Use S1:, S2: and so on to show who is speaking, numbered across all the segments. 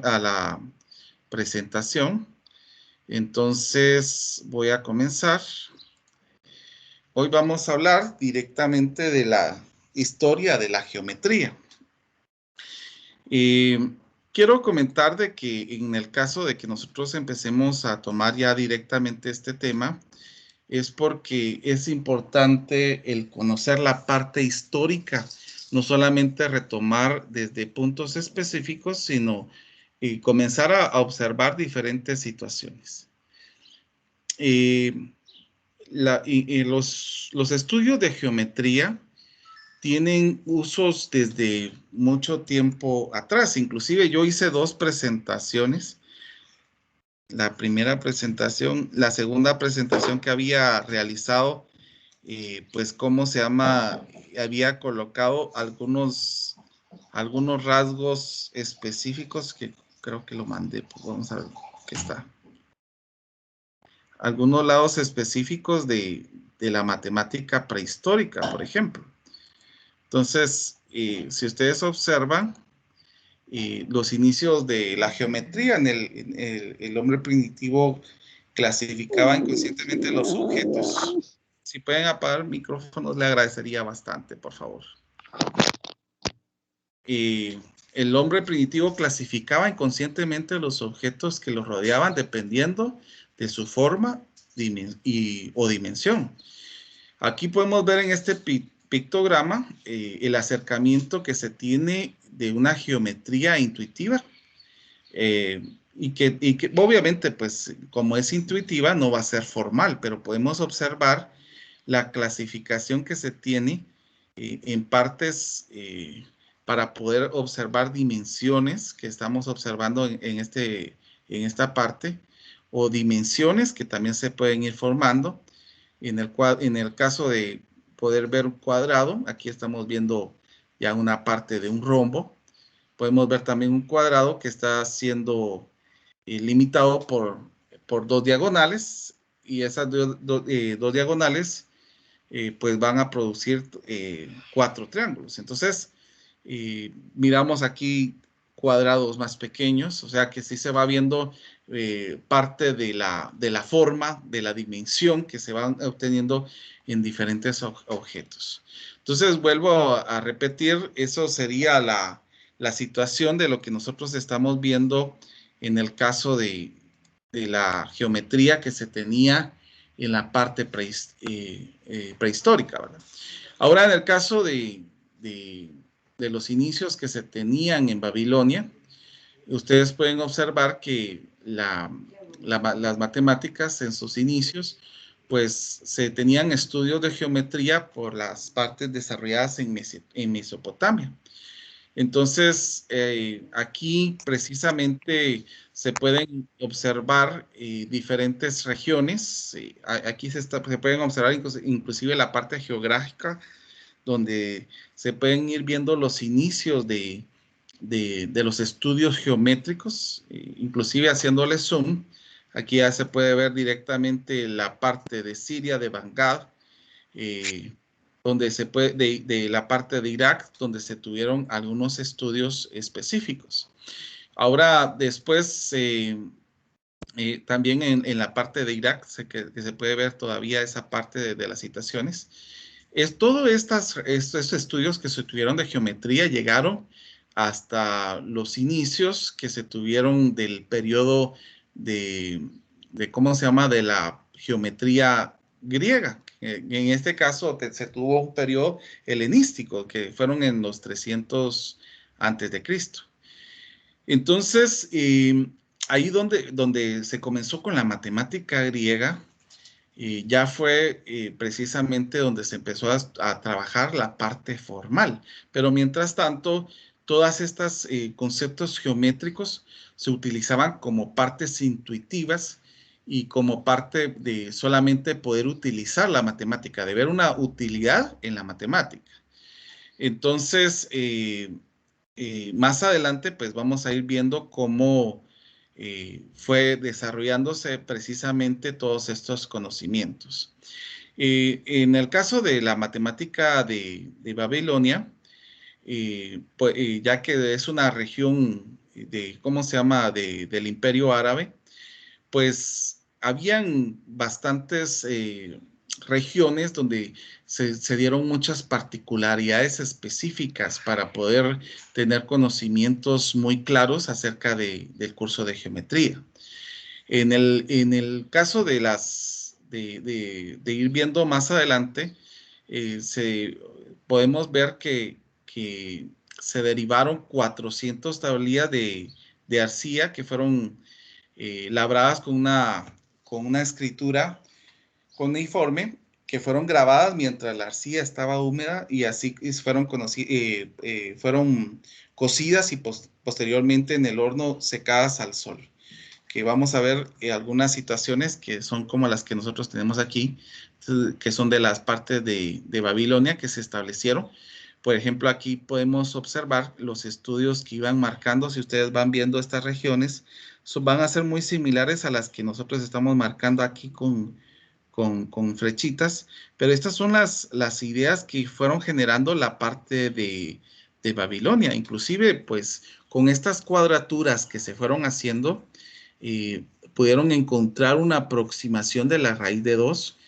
S1: a la presentación. Entonces voy a comenzar. Hoy vamos a hablar directamente de la historia de la geometría. Quiero comentar de que en el caso de que nosotros empecemos a tomar ya directamente este tema, es porque es importante el conocer la parte histórica, no solamente retomar desde puntos específicos, sino comenzar a observar diferentes situaciones. Los estudios de geometría tienen usos desde mucho tiempo atrás. Inclusive yo hice dos presentaciones. La primera presentación, la segunda presentación que había realizado, pues, ¿cómo se llama? Había colocado algunos rasgos específicos que creo que lo mandé. Pues vamos a ver qué está. Algunos lados específicos de la matemática prehistórica, por ejemplo. Entonces, si ustedes observan, los inicios de la geometría en el hombre primitivo clasificaba inconscientemente los objetos. Si pueden apagar micrófonos, le agradecería bastante, por favor. El hombre primitivo clasificaba inconscientemente los objetos que los rodeaban dependiendo de su forma o dimensión. Aquí podemos ver en este pictograma el acercamiento que se tiene de una geometría intuitiva y que obviamente, pues, como es intuitiva, no va a ser formal, pero podemos observar la clasificación que se tiene en partes para poder observar dimensiones que estamos observando en esta parte, o dimensiones que también se pueden ir formando. En el caso de poder ver un cuadrado, aquí estamos viendo ya una parte de un rombo. Podemos ver también un cuadrado que está siendo limitado por dos diagonales, y esas dos diagonales pues van a producir 4 triángulos. Entonces, miramos aquí cuadrados más pequeños, o sea que sí se va viendo parte de la forma, de la dimensión que se van obteniendo en diferentes objetos. Entonces, vuelvo a repetir, eso sería la situación de lo que nosotros estamos viendo en el caso de la geometría que se tenía en la parte prehistórica, ¿verdad? Ahora, en el caso de los inicios que se tenían en Babilonia, ustedes pueden observar que las matemáticas en sus inicios, pues se tenían estudios de geometría por las partes desarrolladas en Mesopotamia. Entonces, aquí precisamente se pueden observar diferentes regiones. Aquí se pueden observar inclusive la parte geográfica, donde se pueden ir viendo los inicios de los estudios geométricos, inclusive haciéndole zoom. Aquí ya se puede ver directamente la parte de Siria, de Bagdad, donde se puede, de la parte de Irak, donde se tuvieron algunos estudios específicos. Ahora, después, también en la parte de Irak, que se puede ver todavía esa parte de las citaciones. Todos estos estudios que se tuvieron de geometría llegaron hasta los inicios que se tuvieron del periodo ¿cómo se llama?, de la geometría griega. En este caso se tuvo un periodo helenístico, que fueron en los 300 antes de Cristo. Entonces, ahí donde se comenzó con la matemática griega, ya fue precisamente donde se empezó a trabajar la parte formal. Pero mientras tanto, todas estas conceptos geométricos se utilizaban como partes intuitivas y como parte de solamente poder utilizar la matemática, de ver una utilidad en la matemática. Entonces, más adelante, pues vamos a ir viendo cómo fue desarrollándose precisamente todos estos conocimientos. En el caso de la matemática de Babilonia, pues, ya que es una región ¿cómo se llama?, del Imperio Árabe, pues habían bastantes regiones donde se dieron muchas particularidades específicas para poder tener conocimientos muy claros acerca del curso de geometría. En el caso de ir viendo más adelante, podemos ver que se derivaron 400 tablillas de arcilla que fueron labradas con una escritura cuneiforme, que fueron grabadas mientras la arcilla estaba húmeda y así fueron cocidas y posteriormente en el horno secadas al sol. Que vamos a ver algunas situaciones que son como las que nosotros tenemos aquí, que son de las partes de Babilonia que se establecieron. Por ejemplo, aquí podemos observar los estudios que iban marcando. Si ustedes van viendo estas regiones, van a ser muy similares a las que nosotros estamos marcando aquí con flechitas, pero estas son las ideas que fueron generando la parte de Babilonia. Inclusive, pues, con estas cuadraturas que se fueron haciendo, pudieron encontrar una aproximación de la raíz de 2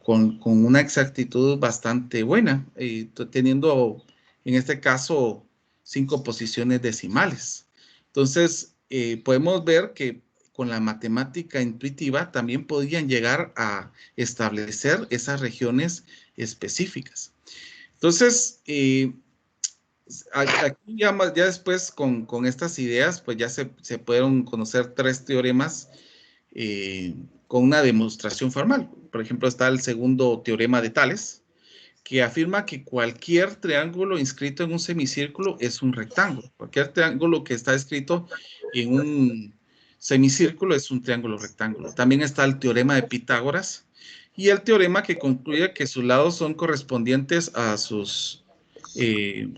S1: con una exactitud bastante buena, teniendo en este caso 5 posiciones decimales. Entonces, podemos ver que con la matemática intuitiva también podían llegar a establecer esas regiones específicas. Entonces, aquí ya después con estas ideas, pues ya se pudieron conocer 3 teoremas con una demostración formal. Por ejemplo, está el segundo teorema de Tales, que afirma que cualquier triángulo inscrito en un semicírculo es un rectángulo. Cualquier triángulo que está escrito en un semicírculo es un triángulo rectángulo. También está el teorema de Pitágoras y el teorema que concluye que sus lados son correspondientes a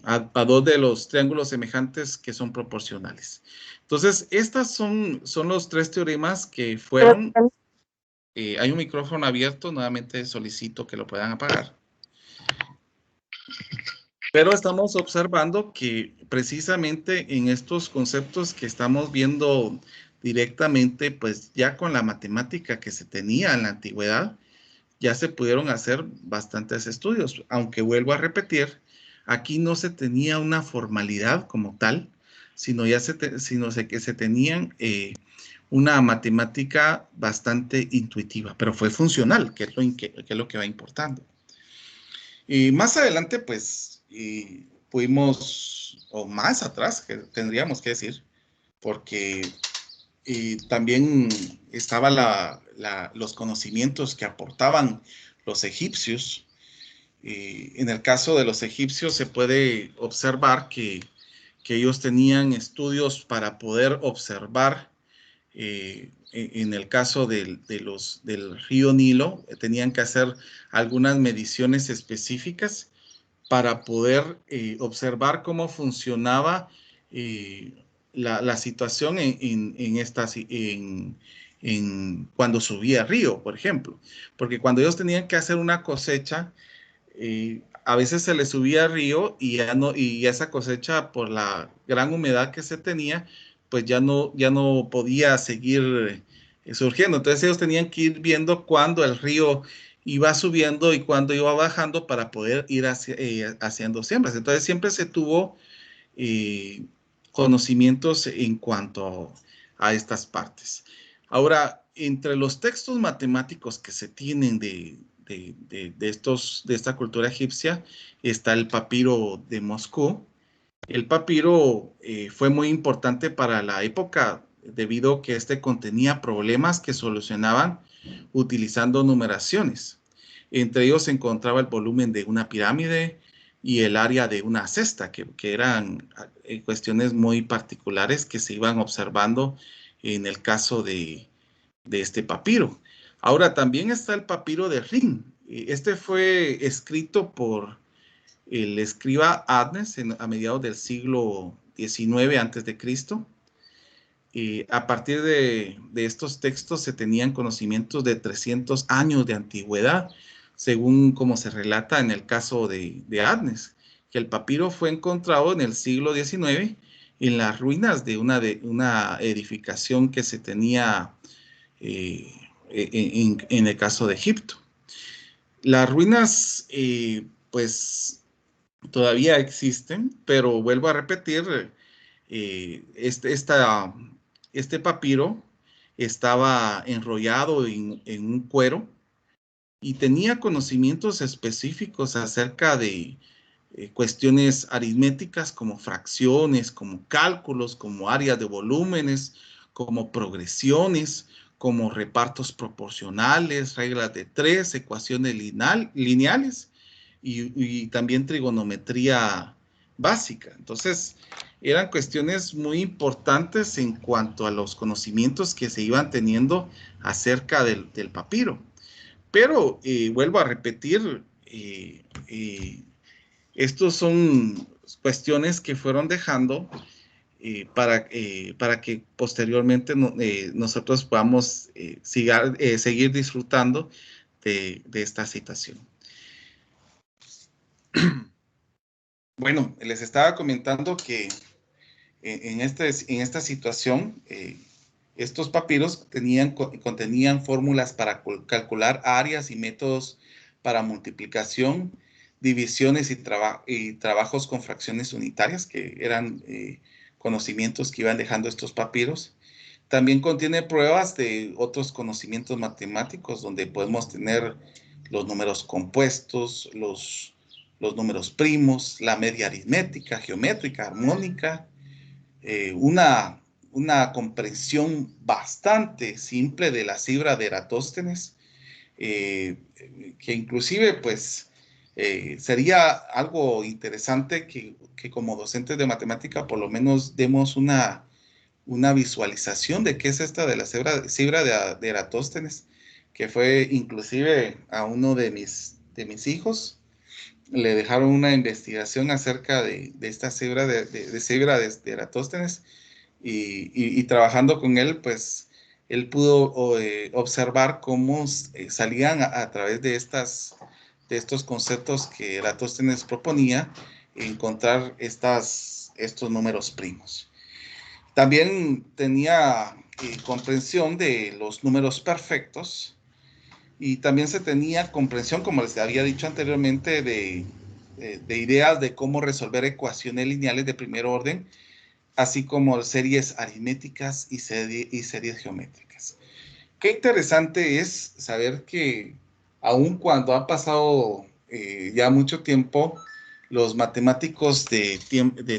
S1: a 2 de los triángulos semejantes que son proporcionales. Entonces, estas son los 3 teoremas que fueron... hay un micrófono abierto, nuevamente solicito que lo puedan apagar. Pero estamos observando que precisamente en estos conceptos que estamos viendo directamente, pues ya con la matemática que se tenía en la antigüedad, ya se pudieron hacer bastantes estudios, aunque vuelvo a repetir, aquí no se tenía una formalidad como tal, sino que se tenían una matemática bastante intuitiva, pero fue funcional, que es lo que va importando. Y más adelante, pues, pudimos, o más atrás, que tendríamos que decir, porque también estaban los conocimientos que aportaban los egipcios. En el caso de los egipcios se puede observar que ellos tenían estudios para poder observar, en el caso del río Nilo, tenían que hacer algunas mediciones específicas para poder observar cómo funcionaba la situación cuando subía río, por ejemplo. Porque cuando ellos tenían que hacer una cosecha, a veces se les subía río y esa cosecha, por la gran humedad que se tenía, pues ya no podía seguir surgiendo. Entonces ellos tenían que ir viendo cuándo el río iba subiendo y cuándo iba bajando para poder ir haciendo siembras. Entonces siempre se tuvo conocimientos en cuanto a estas partes. Ahora, entre los textos matemáticos que se tienen de esta cultura egipcia está el papiro de Moscú. El papiro fue muy importante para la época debido a que este contenía problemas que solucionaban utilizando numeraciones. Entre ellos se encontraba el volumen de una pirámide y el área de una cesta, que eran cuestiones muy particulares que se iban observando en el caso de este papiro. Ahora, también está el papiro de Rin. Este fue escrito por el escriba Adnes a mediados del siglo XIX antes de Cristo. A partir de estos textos se tenían conocimientos de 300 años de antigüedad, según como se relata en el caso de Adnes, que el papiro fue encontrado en el siglo XIX en las ruinas de una edificación que se tenía en el caso de Egipto. Las ruinas, pues, todavía existen, pero vuelvo a repetir, este papiro estaba enrollado en un cuero y tenía conocimientos específicos acerca de cuestiones aritméticas como fracciones, como cálculos, como áreas de volúmenes, como progresiones, como repartos proporcionales, reglas de tres, ecuaciones lineales y también trigonometría básica. Entonces, eran cuestiones muy importantes en cuanto a los conocimientos que se iban teniendo acerca del papiro. Pero vuelvo a repetir, estos son cuestiones que fueron dejando para que posteriormente nosotros podamos seguir disfrutando de esta situación. Bueno, les estaba comentando que en esta situación, estos papiros contenían fórmulas para calcular áreas y métodos para multiplicación, divisiones y trabajos con fracciones unitarias, que eran conocimientos que iban dejando estos papiros. También contiene pruebas de otros conocimientos matemáticos, donde podemos tener los números compuestos, los números primos, la media aritmética, geométrica, armónica, una comprensión bastante simple de la cifra de Eratóstenes, que inclusive pues sería algo interesante que como docentes de matemática por lo menos demos una visualización de qué es esta de la cifra de Eratóstenes, que fue inclusive a uno de mis hijos, le dejaron una investigación acerca de esta cifra de Eratóstenes y trabajando con él, pues él pudo observar cómo salían a través de estos conceptos que Eratóstenes proponía, encontrar estos números primos. También tenía comprensión de los números perfectos y también se tenía comprensión, como les había dicho anteriormente, de ideas de cómo resolver ecuaciones lineales de primer orden, así como series aritméticas y series geométricas. Qué interesante es saber que aun cuando ha pasado ya mucho tiempo, los matemáticos de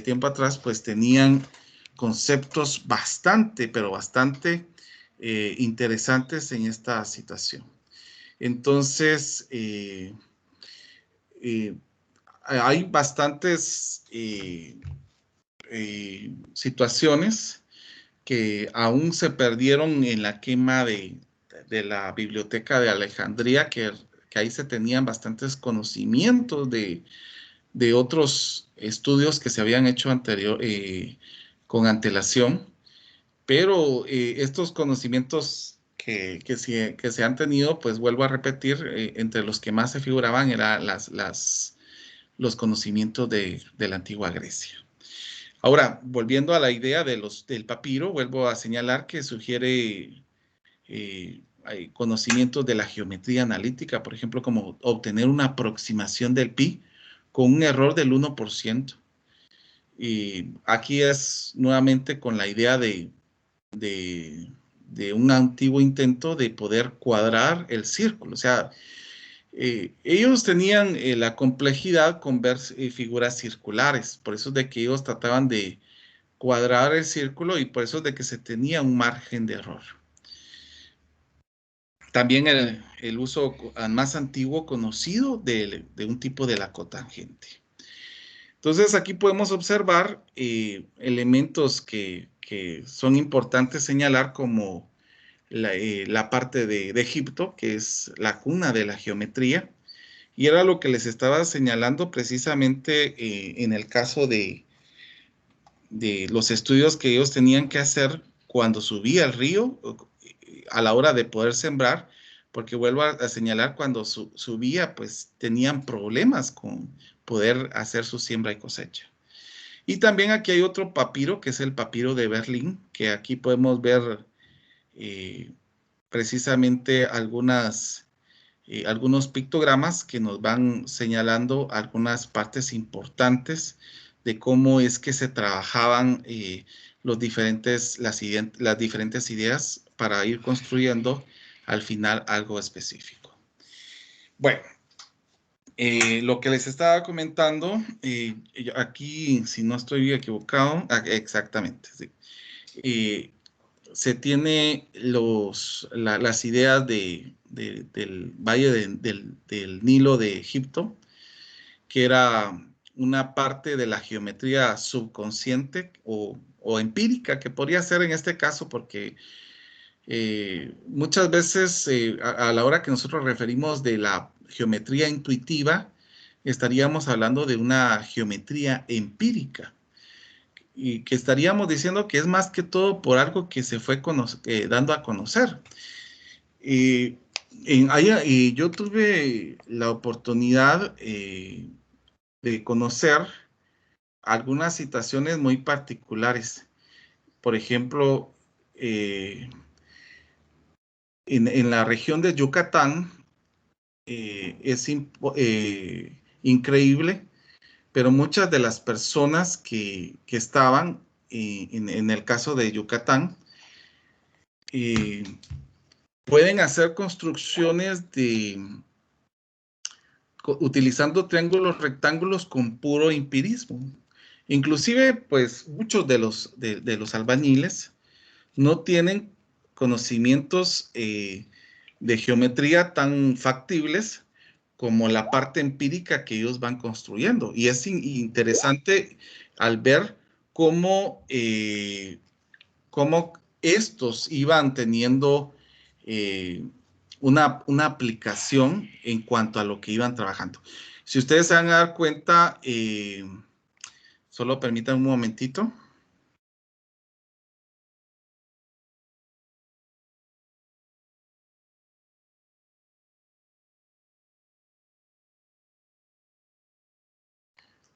S1: tiempo atrás pues tenían conceptos pero bastante interesantes en esta situación. Entonces, hay bastantes situaciones que aún se perdieron en la quema de la biblioteca de Alejandría, que ahí se tenían bastantes conocimientos de otros estudios que se habían hecho con antelación, pero estos conocimientos que se han tenido, pues vuelvo a repetir, entre los que más se figuraban eran los conocimientos de la antigua Grecia. Ahora, volviendo a la idea del papiro, vuelvo a señalar que sugiere hay conocimientos de la geometría analítica, por ejemplo, como obtener una aproximación del pi con un error del 1%. Y aquí es nuevamente con la idea de un antiguo intento de poder cuadrar el círculo. O sea, ellos tenían la complejidad con ver figuras circulares, por eso es de que ellos trataban de cuadrar el círculo y por eso es de que se tenía un margen de error. También el uso más antiguo conocido de un tipo de la cotangente. Entonces aquí podemos observar elementos que son importantes señalar como la parte de Egipto, que es la cuna de la geometría, y era lo que les estaba señalando precisamente en el caso de los estudios que ellos tenían que hacer cuando subía el río a la hora de poder sembrar, porque vuelvo a señalar, cuando subía, pues tenían problemas con poder hacer su siembra y cosecha. Y también aquí hay otro papiro, que es el papiro de Berlín, que aquí podemos ver precisamente algunos pictogramas que nos van señalando algunas partes importantes de cómo es que se trabajaban las diferentes ideas para ir construyendo al final algo específico. Bueno, lo que les estaba comentando, aquí, si no estoy equivocado, exactamente, sí. Se tiene las ideas del Valle del Nilo de Egipto, que era una parte de la geometría subconsciente o empírica, que podría ser en este caso, porque muchas veces a la hora que nosotros referimos de la geometría intuitiva, estaríamos hablando de una geometría empírica y que estaríamos diciendo que es más que todo por algo que se fue dando a conocer. Y, y yo tuve la oportunidad de conocer algunas situaciones muy particulares. Por ejemplo, en la región de Yucatán es increíble, pero muchas de las personas que estaban en el caso de Yucatán eh, pueden hacer construcciones utilizando triángulos rectángulos con puro empirismo. Inclusive, pues muchos de los albañiles no tienen conocimientos de geometría tan factibles como la parte empírica que ellos van construyendo. Y es interesante al ver cómo, cómo estos iban teniendo una aplicación en cuanto a lo que iban trabajando. Si ustedes se van a dar cuenta, solo permítanme un momentito.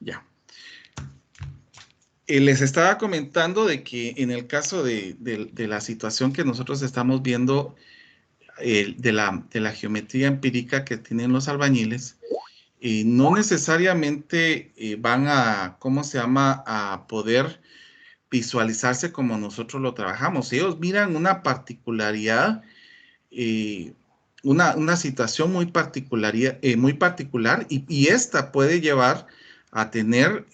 S1: Ya. Les estaba comentando de que en el caso de la situación que nosotros estamos viendo, de la geometría empírica que tienen los albañiles, no necesariamente van a, ¿cómo se llama?, a poder visualizarse como nosotros lo trabajamos. Ellos miran una particularidad, eh, una situación muy particular y esta puede llevar a tener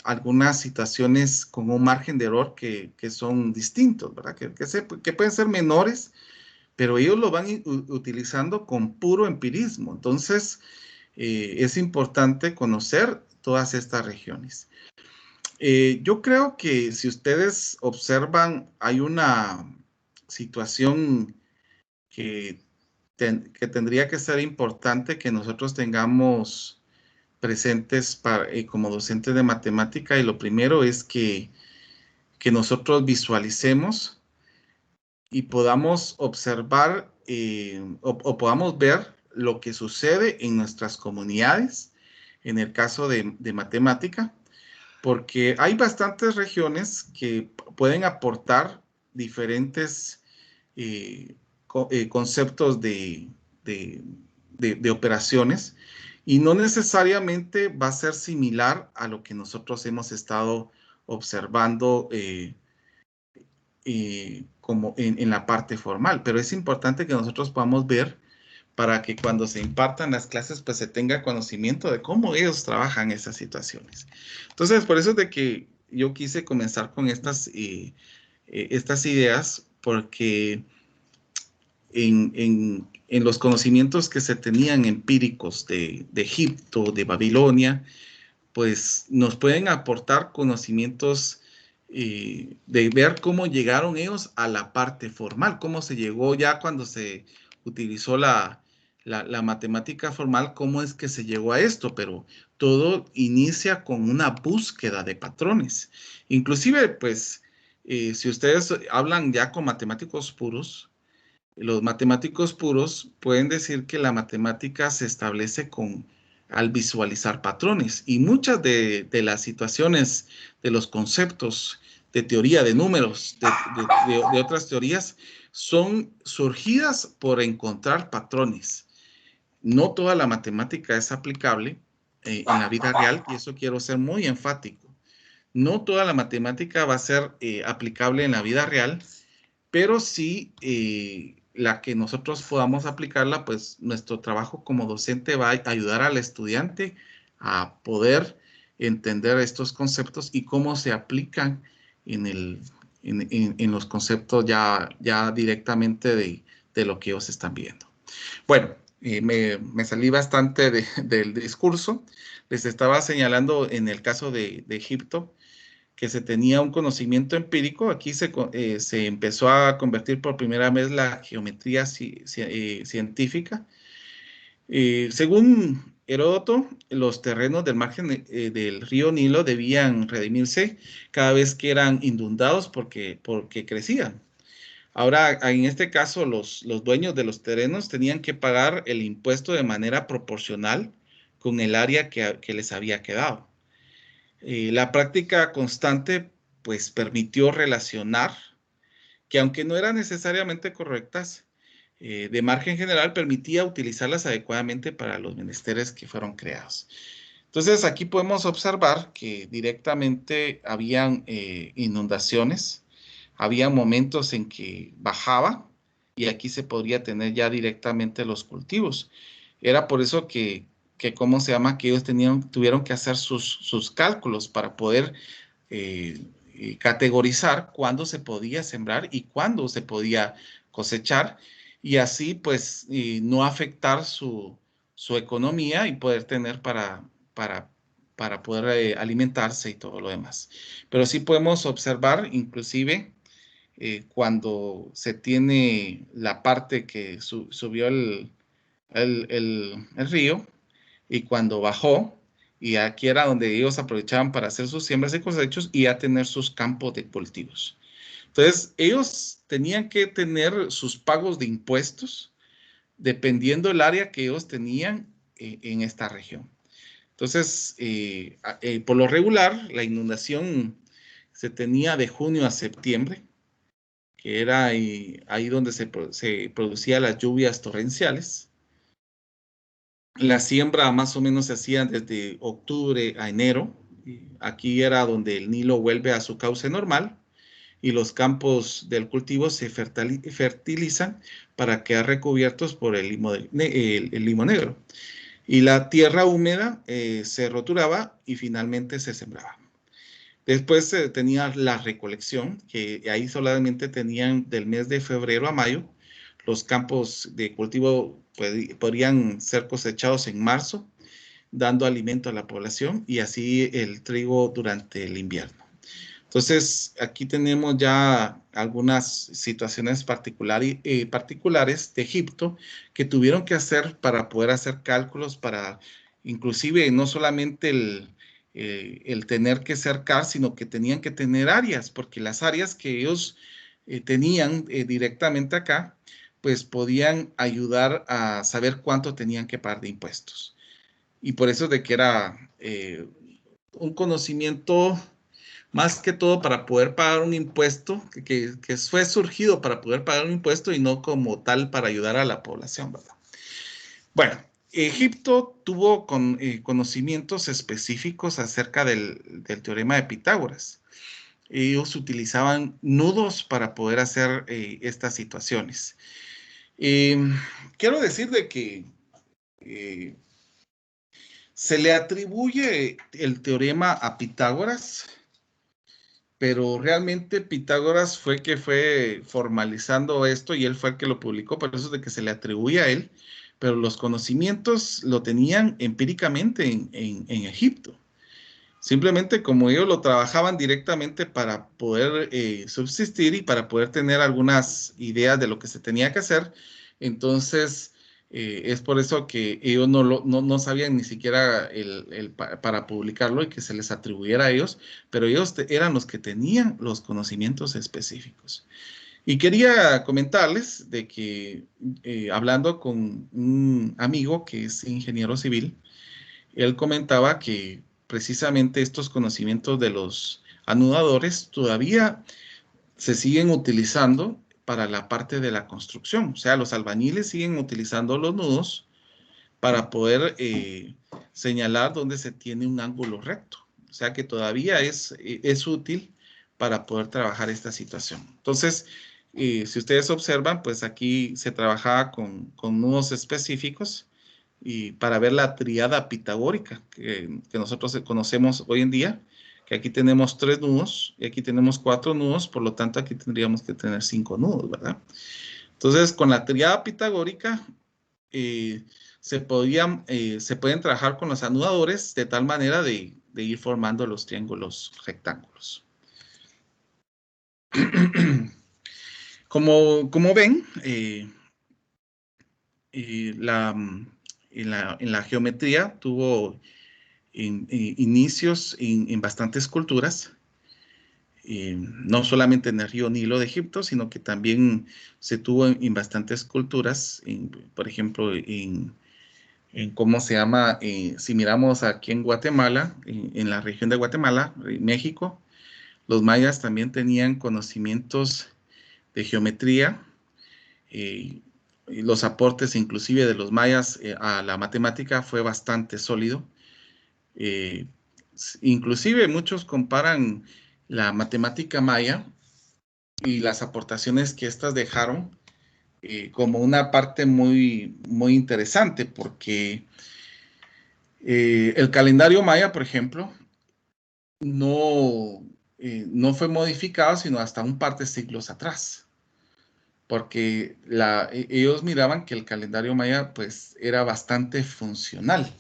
S1: algunas situaciones con un margen de error que son distintos, ¿verdad? Que pueden ser menores, pero ellos lo van utilizando con puro empirismo. Entonces, es importante conocer todas estas regiones. Yo creo que si ustedes observan, hay una situación que, que tendría que ser importante que nosotros tengamos presentes como docentes de matemática, y lo primero es que nosotros visualicemos y podamos observar o podamos ver lo que sucede en nuestras comunidades, en el caso de matemática, porque hay bastantes regiones que pueden aportar diferentes conceptos de operaciones y no necesariamente va a ser similar a lo que nosotros hemos estado observando como en la parte formal, pero es importante que nosotros podamos ver para que cuando se impartan las clases, pues se tenga conocimiento de cómo ellos trabajan esas situaciones. Entonces, por eso es de que yo quise comenzar con estas ideas, porque en los conocimientos que se tenían empíricos de Egipto, de Babilonia, pues nos pueden aportar conocimientos de ver cómo llegaron ellos a la parte formal, cómo se llegó ya cuando se utilizó la matemática formal, cómo es que se llegó a esto, pero todo inicia con una búsqueda de patrones. Inclusive, pues, si ustedes hablan ya con matemáticos puros, los matemáticos puros pueden decir que la matemática se establece al visualizar patrones. Y muchas de las situaciones, de los conceptos de teoría de números, de otras teorías, son surgidas por encontrar patrones. No toda la matemática es aplicable en la vida real, y eso quiero ser muy enfático. No toda la matemática va a ser aplicable en la vida real, pero sí la que nosotros podamos aplicarla, pues nuestro trabajo como docente va a ayudar al estudiante a poder entender estos conceptos y cómo se aplican en los conceptos ya directamente de lo que ellos están viendo. Bueno, me salí bastante del discurso. Les estaba señalando en el caso de Egipto, que se tenía un conocimiento empírico. Aquí se empezó a convertir por primera vez la geometría científica. Según Heródoto, los terrenos del margen del río Nilo debían redimirse cada vez que eran inundados porque crecían. Ahora, en este caso, los dueños de los terrenos tenían que pagar el impuesto de manera proporcional con el área que les había quedado. La práctica constante pues permitió relacionar que aunque no eran necesariamente correctas, de margen general permitía utilizarlas adecuadamente para los menesteres que fueron creados. Entonces aquí podemos observar que directamente habían inundaciones, había momentos en que bajaba y aquí se podría tener ya directamente los cultivos. Era por eso ¿cómo se llama? Que ellos tuvieron que hacer sus cálculos para poder categorizar cuándo se podía sembrar y cuándo se podía cosechar, y así pues no afectar su economía y poder tener para, para poder alimentarse y todo lo demás. Pero sí podemos observar inclusive cuando se tiene la parte que subió el río y cuando bajó, y aquí era donde ellos aprovechaban para hacer sus siembras y cosechos y a tener sus campos de cultivos. Entonces, ellos tenían que tener sus pagos de impuestos dependiendo del área que ellos tenían en esta región. Entonces, por lo regular, la inundación se tenía de junio a septiembre, que era ahí donde se producían las lluvias torrenciales. La siembra más o menos se hacía desde octubre a enero. Aquí era donde el Nilo vuelve a su cauce normal y los campos del cultivo se fertilizan para quedar recubiertos por el limo negro. Y la tierra húmeda se roturaba y finalmente se sembraba. Después se tenía la recolección, que ahí solamente tenían del mes de febrero a mayo. Los campos de cultivo podrían ser cosechados en marzo, dando alimento a la población, y así el trigo durante el invierno. Entonces, aquí tenemos ya algunas situaciones particulares de Egipto que tuvieron que hacer para poder hacer cálculos, para inclusive no solamente el tener que cercar, sino que tenían que tener áreas, porque las áreas que ellos tenían directamente acá, pues podían ayudar a saber cuánto tenían que pagar de impuestos. Y por eso de que era un conocimiento más que todo para poder pagar un impuesto, que fue surgido para poder pagar un impuesto y no como tal para ayudar a la población, ¿verdad? Bueno, Egipto tuvo conocimientos específicos acerca del teorema de Pitágoras. Ellos utilizaban nudos para poder hacer estas situaciones. Quiero decir de que se le atribuye el teorema a Pitágoras, pero realmente Pitágoras fue formalizando esto y él fue el que lo publicó, por eso es de que se le atribuye a él, pero los conocimientos lo tenían empíricamente en Egipto. Simplemente como ellos lo trabajaban directamente para poder subsistir y para poder tener algunas ideas de lo que se tenía que hacer, entonces es por eso que ellos no sabían ni siquiera para publicarlo y que se les atribuyera a ellos, pero ellos eran los que tenían los conocimientos específicos. Y quería comentarles de que hablando con un amigo que es ingeniero civil, él comentaba que precisamente estos conocimientos de los anudadores todavía se siguen utilizando para la parte de la construcción. O sea, los albañiles siguen utilizando los nudos para poder señalar dónde se tiene un ángulo recto. O sea que todavía es útil para poder trabajar esta situación. Entonces, si ustedes observan, pues aquí se trabajaba con nudos específicos y para ver la tríada pitagórica que nosotros conocemos hoy en día, que aquí tenemos 3 nudos y aquí tenemos 4 nudos, por lo tanto aquí tendríamos que tener 5 nudos, ¿verdad? Entonces, con la tríada pitagórica se pueden trabajar con los anudadores de tal manera de ir formando los triángulos rectángulos. Como ven, en la geometría tuvo inicios en bastantes culturas, no solamente en el río Nilo de Egipto, sino que también se tuvo en bastantes culturas, por ejemplo, en cómo se llama, si miramos aquí en Guatemala, en la región de Guatemala, México, los mayas también tenían conocimientos de geometría, y los aportes inclusive de los mayas a la matemática fue bastante sólido. Eh, Inclusive muchos comparan la matemática maya y las aportaciones que éstas dejaron como una parte muy, muy interesante, porque el calendario maya, por ejemplo, no, no fue modificado sino hasta un par de siglos atrás, porque ellos miraban que el calendario maya pues era bastante funcional.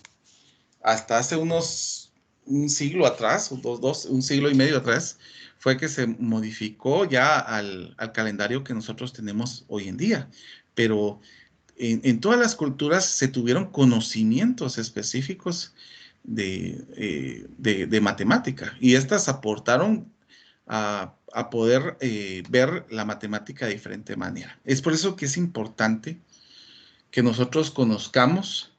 S1: Hasta hace un siglo atrás, un siglo y medio atrás, fue que se modificó ya al calendario que nosotros tenemos hoy en día. Pero en todas las culturas se tuvieron conocimientos específicos de matemática y estas aportaron a poder ver la matemática de diferente manera. Es por eso que es importante que nosotros conozcamos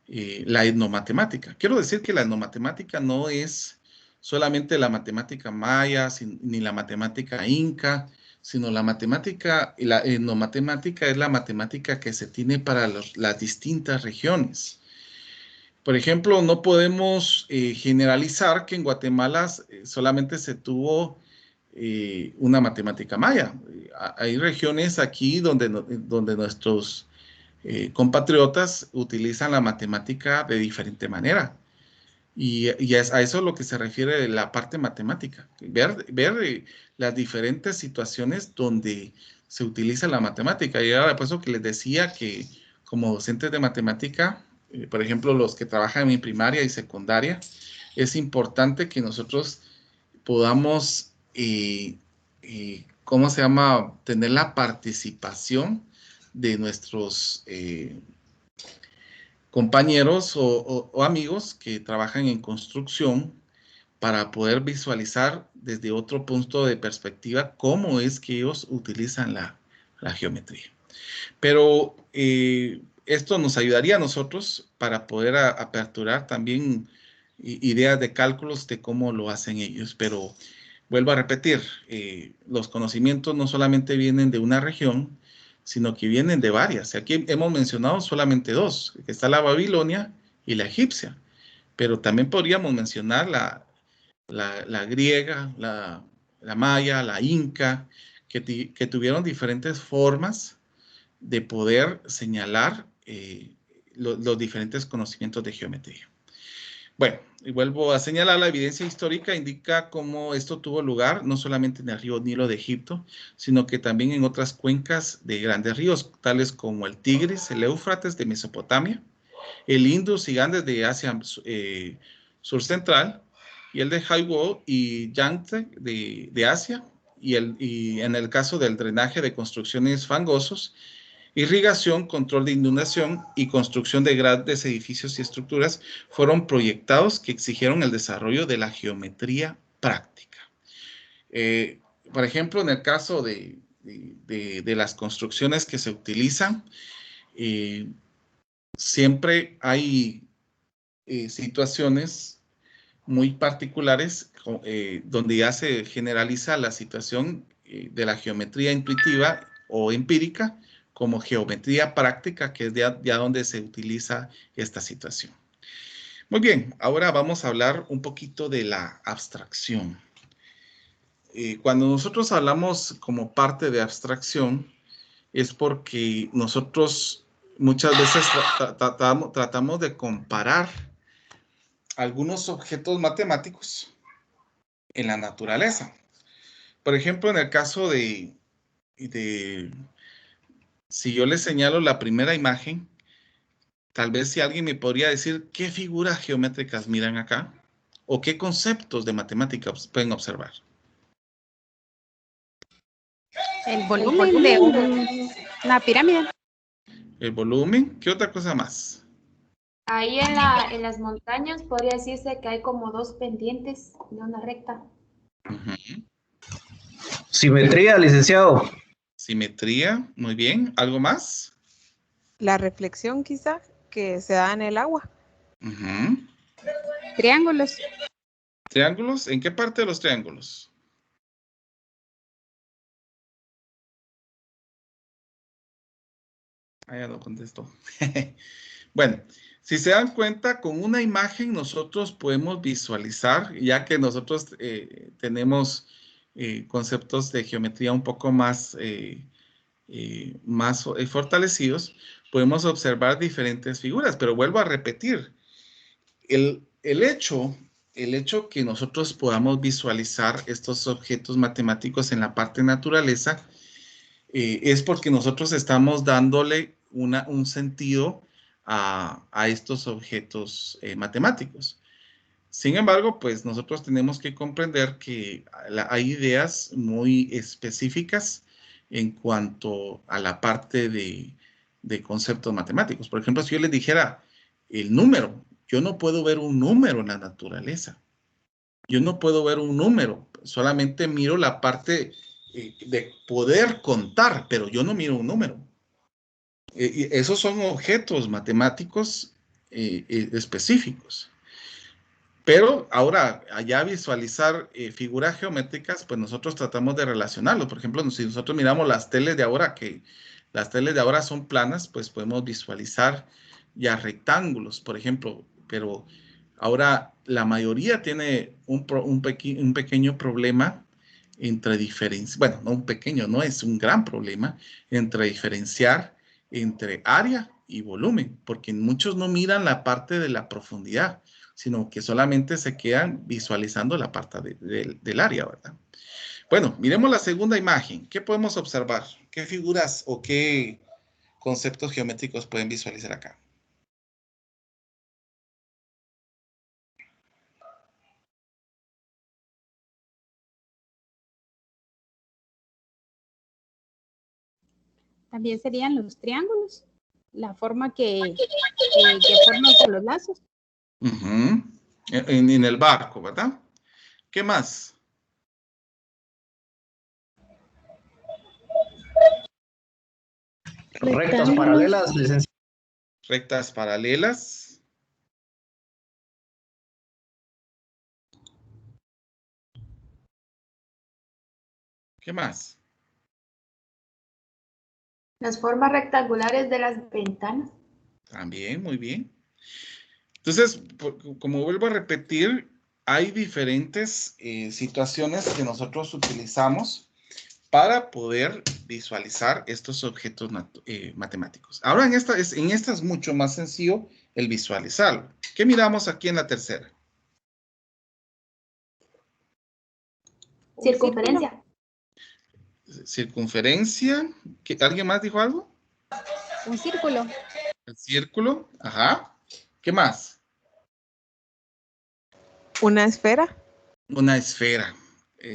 S1: la etnomatemática. Quiero decir que la etnomatemática no es solamente la matemática maya, ni la matemática inca, sino la matemática, la etnomatemática es la matemática que se tiene para las distintas regiones. Por ejemplo, no podemos generalizar que en Guatemala solamente se tuvo una matemática maya. Hay regiones aquí donde nuestros compatriotas utilizan la matemática de diferente manera. Y a eso es lo que se refiere la parte matemática. Ver las diferentes situaciones donde se utiliza la matemática. Y ahora, por eso que les decía que como docentes de matemática, por ejemplo, los que trabajan en primaria y secundaria, es importante que nosotros podamos, ¿cómo se llama?, tener la participación de nuestros compañeros o amigos que trabajan en construcción para poder visualizar desde otro punto de perspectiva cómo es que ellos utilizan la geometría. Pero esto nos ayudaría a nosotros para poder aperturar también ideas de cálculos de cómo lo hacen ellos. Pero vuelvo a repetir, los conocimientos no solamente vienen de una región, sino que vienen de varias. Aquí hemos mencionado solamente 2, que está la babilonia y la egipcia, pero también podríamos mencionar la griega, la maya, la inca, que tuvieron diferentes formas de poder señalar los diferentes conocimientos de geometría. Bueno, y vuelvo a señalar, la evidencia histórica indica cómo esto tuvo lugar no solamente en el río Nilo de Egipto, sino que también en otras cuencas de grandes ríos, tales como el Tigris, el Éufrates de Mesopotamia, el Indus y Ganges de Asia Sur Central, y el de Haiwo y Yangtze de Asia, y en el caso del drenaje de construcciones fangosos, irrigación, control de inundación y construcción de grandes edificios y estructuras fueron proyectados que exigieron el desarrollo de la geometría práctica. Por ejemplo, en el caso de las construcciones que se utilizan, siempre hay situaciones muy particulares donde ya se generaliza la situación de la geometría intuitiva o empírica como geometría práctica, que es ya donde se utiliza esta situación. Muy bien, ahora vamos a hablar un poquito de la abstracción. Cuando nosotros hablamos como parte de abstracción, es porque nosotros muchas veces tratamos de comparar algunos objetos matemáticos en la naturaleza. Por ejemplo, en el caso si yo les señalo la primera imagen, tal vez si alguien me podría decir qué figuras geométricas miran acá o qué conceptos de matemáticas pueden observar.
S2: El volumen de una pirámide.
S1: El volumen, ¿qué otra cosa más?
S3: Ahí en las montañas podría decirse que hay como dos pendientes de una recta.
S4: Simetría, licenciado.
S1: Simetría, muy bien. ¿Algo más?
S5: La reflexión quizá que se da en el agua.
S2: Triángulos.
S1: ¿Triángulos? ¿En qué parte de los triángulos? Ah, ya no contestó. Bueno, si se dan cuenta, con una imagen nosotros podemos visualizar, ya que nosotros tenemos conceptos de geometría un poco más fortalecidos, podemos observar diferentes figuras, pero vuelvo a repetir, el hecho que nosotros podamos visualizar estos objetos matemáticos en la parte naturaleza es porque nosotros estamos dándole un sentido a estos objetos matemáticos. Sin embargo, pues nosotros tenemos que comprender que hay ideas muy específicas en cuanto a la parte de conceptos matemáticos. Por ejemplo, si yo les dijera el número, yo no puedo ver un número en la naturaleza. Yo no puedo ver un número, solamente miro la parte de poder contar, pero yo no miro un número. Esos son objetos matemáticos específicos. Pero ahora, allá visualizar figuras geométricas, pues nosotros tratamos de relacionarlo. Por ejemplo, si nosotros miramos las teles de ahora, que las teles de ahora son planas, pues podemos visualizar ya rectángulos, por ejemplo. Pero ahora la mayoría tiene un pequeño problema entre diferenciar, bueno, no un pequeño, no es un gran problema, entre diferenciar entre área y volumen, porque muchos no miran la parte de la profundidad, sino que solamente se quedan visualizando la parte del área, ¿verdad? Bueno, miremos la segunda imagen. ¿Qué podemos observar? ¿Qué figuras o qué conceptos geométricos pueden visualizar acá?
S2: También serían los triángulos. La forma que forman con los lazos.
S1: En el barco, ¿verdad? ¿Qué más?
S4: Rectas paralelas, licenciado.
S1: Rectas paralelas. ¿Qué más?
S3: Las formas rectangulares de las ventanas.
S1: También, muy bien. Entonces, como vuelvo a repetir, hay diferentes situaciones que nosotros utilizamos para poder visualizar estos objetos matemáticos. Ahora en esta es mucho más sencillo el visualizarlo. ¿Qué miramos aquí en la tercera?
S3: Circunferencia.
S1: Circunferencia. ¿Alguien más dijo algo?
S2: Un círculo.
S1: El círculo. Ajá. ¿Qué más?
S5: Una esfera.
S1: Una esfera.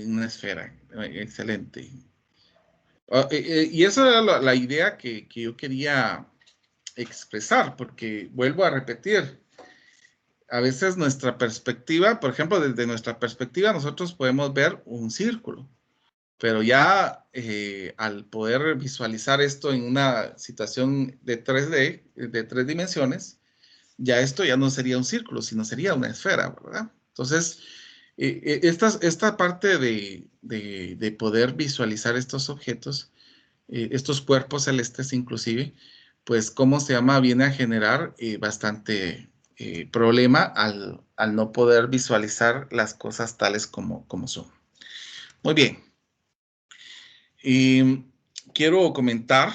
S1: Una esfera. Excelente. Y esa era la idea que yo quería expresar, porque vuelvo a repetir, a veces nuestra perspectiva, por ejemplo, desde nuestra perspectiva, nosotros podemos ver un círculo, pero ya al poder visualizar esto en una situación de 3D, de 3 dimensiones, ya esto ya no sería un círculo, sino sería una esfera, ¿verdad? Entonces, esta parte de poder visualizar estos objetos, estos cuerpos celestes inclusive, pues, ¿cómo se llama? Viene a generar bastante problema al no poder visualizar las cosas tales como son. Muy bien. Y quiero comentar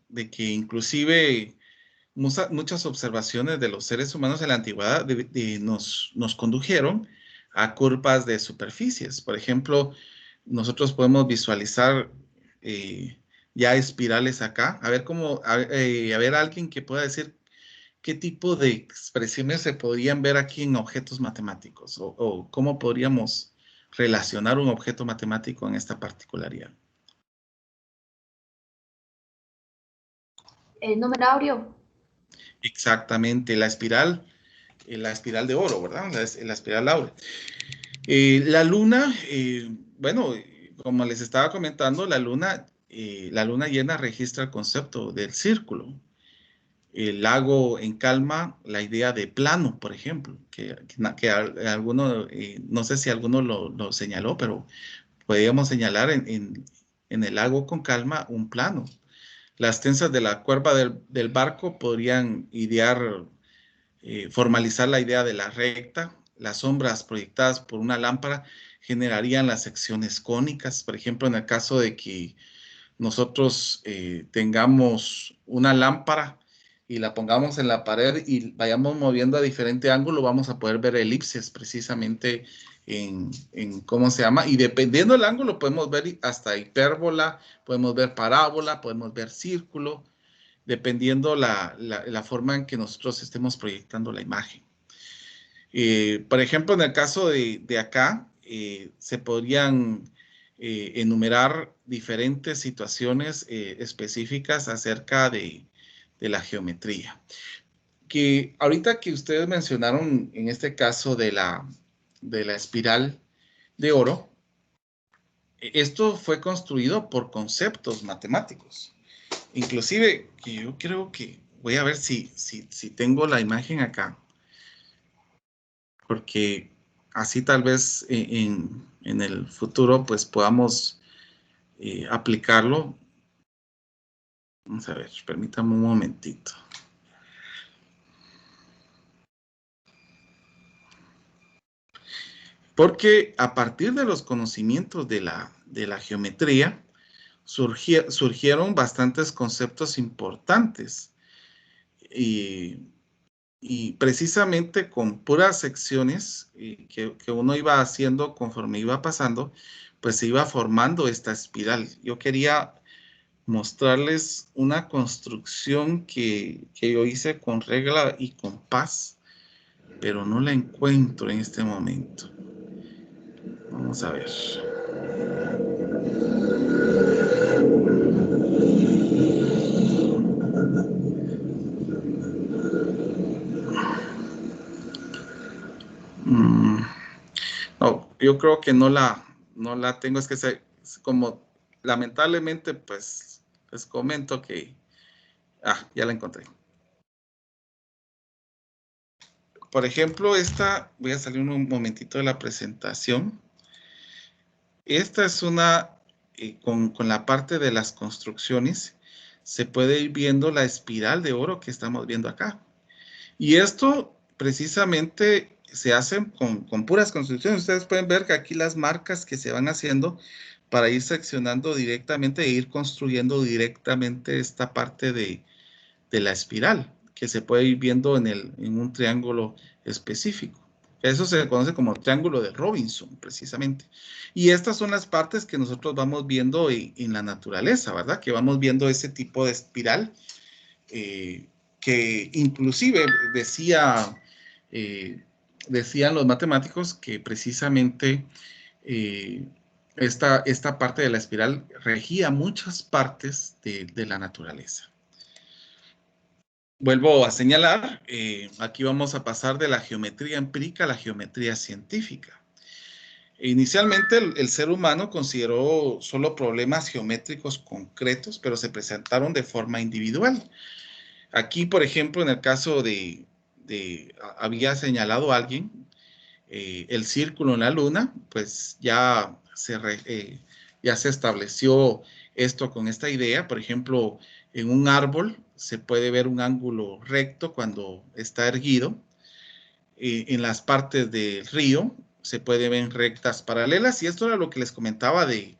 S1: de que inclusive muchas observaciones de los seres humanos en la antigüedad nos condujeron a curvas de superficies. Por ejemplo, nosotros podemos visualizar ya espirales acá. A ver a ver alguien que pueda decir qué tipo de expresiones se podrían ver aquí en objetos matemáticos o cómo podríamos relacionar un objeto matemático en esta particularidad.
S3: El número áureo.
S1: Exactamente, la espiral de oro, ¿verdad? La espiral áurea. La luna, bueno, como les estaba comentando, la luna llena registra el concepto del círculo. El lago en calma, la idea de plano, por ejemplo, que alguno, no sé si alguno lo señaló, pero podríamos señalar en el lago con calma un plano. Las tensas de la cuerda del barco podrían idear, formalizar la idea de la recta. Las sombras proyectadas por una lámpara generarían las secciones cónicas. Por ejemplo, en el caso de que nosotros tengamos una lámpara y la pongamos en la pared y vayamos moviendo a diferente ángulo, vamos a poder ver elipses precisamente en cómo se llama. Y dependiendo del ángulo podemos ver hasta hipérbola, podemos ver parábola, podemos ver círculo, dependiendo la forma en que nosotros estemos proyectando la imagen. Por ejemplo, en el caso de acá, se podrían enumerar diferentes situaciones específicas acerca de la geometría. Que ahorita que ustedes mencionaron en este caso de la espiral de oro, esto fue construido por conceptos matemáticos. Inclusive, que yo creo que voy a ver si tengo la imagen acá, porque así tal vez en el futuro pues podamos aplicarlo. Vamos a ver, permítame un momentito. Porque a partir de los conocimientos de la geometría, surgieron bastantes conceptos importantes. Y precisamente con puras secciones que uno iba haciendo conforme iba pasando, pues se iba formando esta espiral. Yo quería mostrarles una construcción que yo hice con regla y compás, pero no la encuentro en este momento. Vamos a ver. No, yo creo que no la tengo, es que como lamentablemente pues les comento que ya la encontré. Por ejemplo, voy a salir un momentito de la presentación. Esta es una, con la parte de las construcciones, se puede ir viendo la espiral de oro que estamos viendo acá. Y esto precisamente se hace con puras construcciones. Ustedes pueden ver que aquí las marcas que se van haciendo para ir seccionando directamente e ir construyendo directamente esta parte de la espiral, que se puede ir viendo en un triángulo específico. Eso se conoce como triángulo de Robinson, precisamente. Y estas son las partes que nosotros vamos viendo en la naturaleza, ¿verdad? Que vamos viendo ese tipo de espiral, que inclusive decían los matemáticos que precisamente esta parte de la espiral regía muchas partes de la naturaleza. Vuelvo a señalar, aquí vamos a pasar de la geometría empírica a la geometría científica. Inicialmente el ser humano consideró solo problemas geométricos concretos, pero se presentaron de forma individual. Aquí, por ejemplo, en el caso de había señalado alguien el círculo en la luna, pues ya se estableció esto con esta idea. Por ejemplo, en un árbol se puede ver un ángulo recto cuando está erguido. En las partes del río se puede ver rectas paralelas, y esto era lo que les comentaba de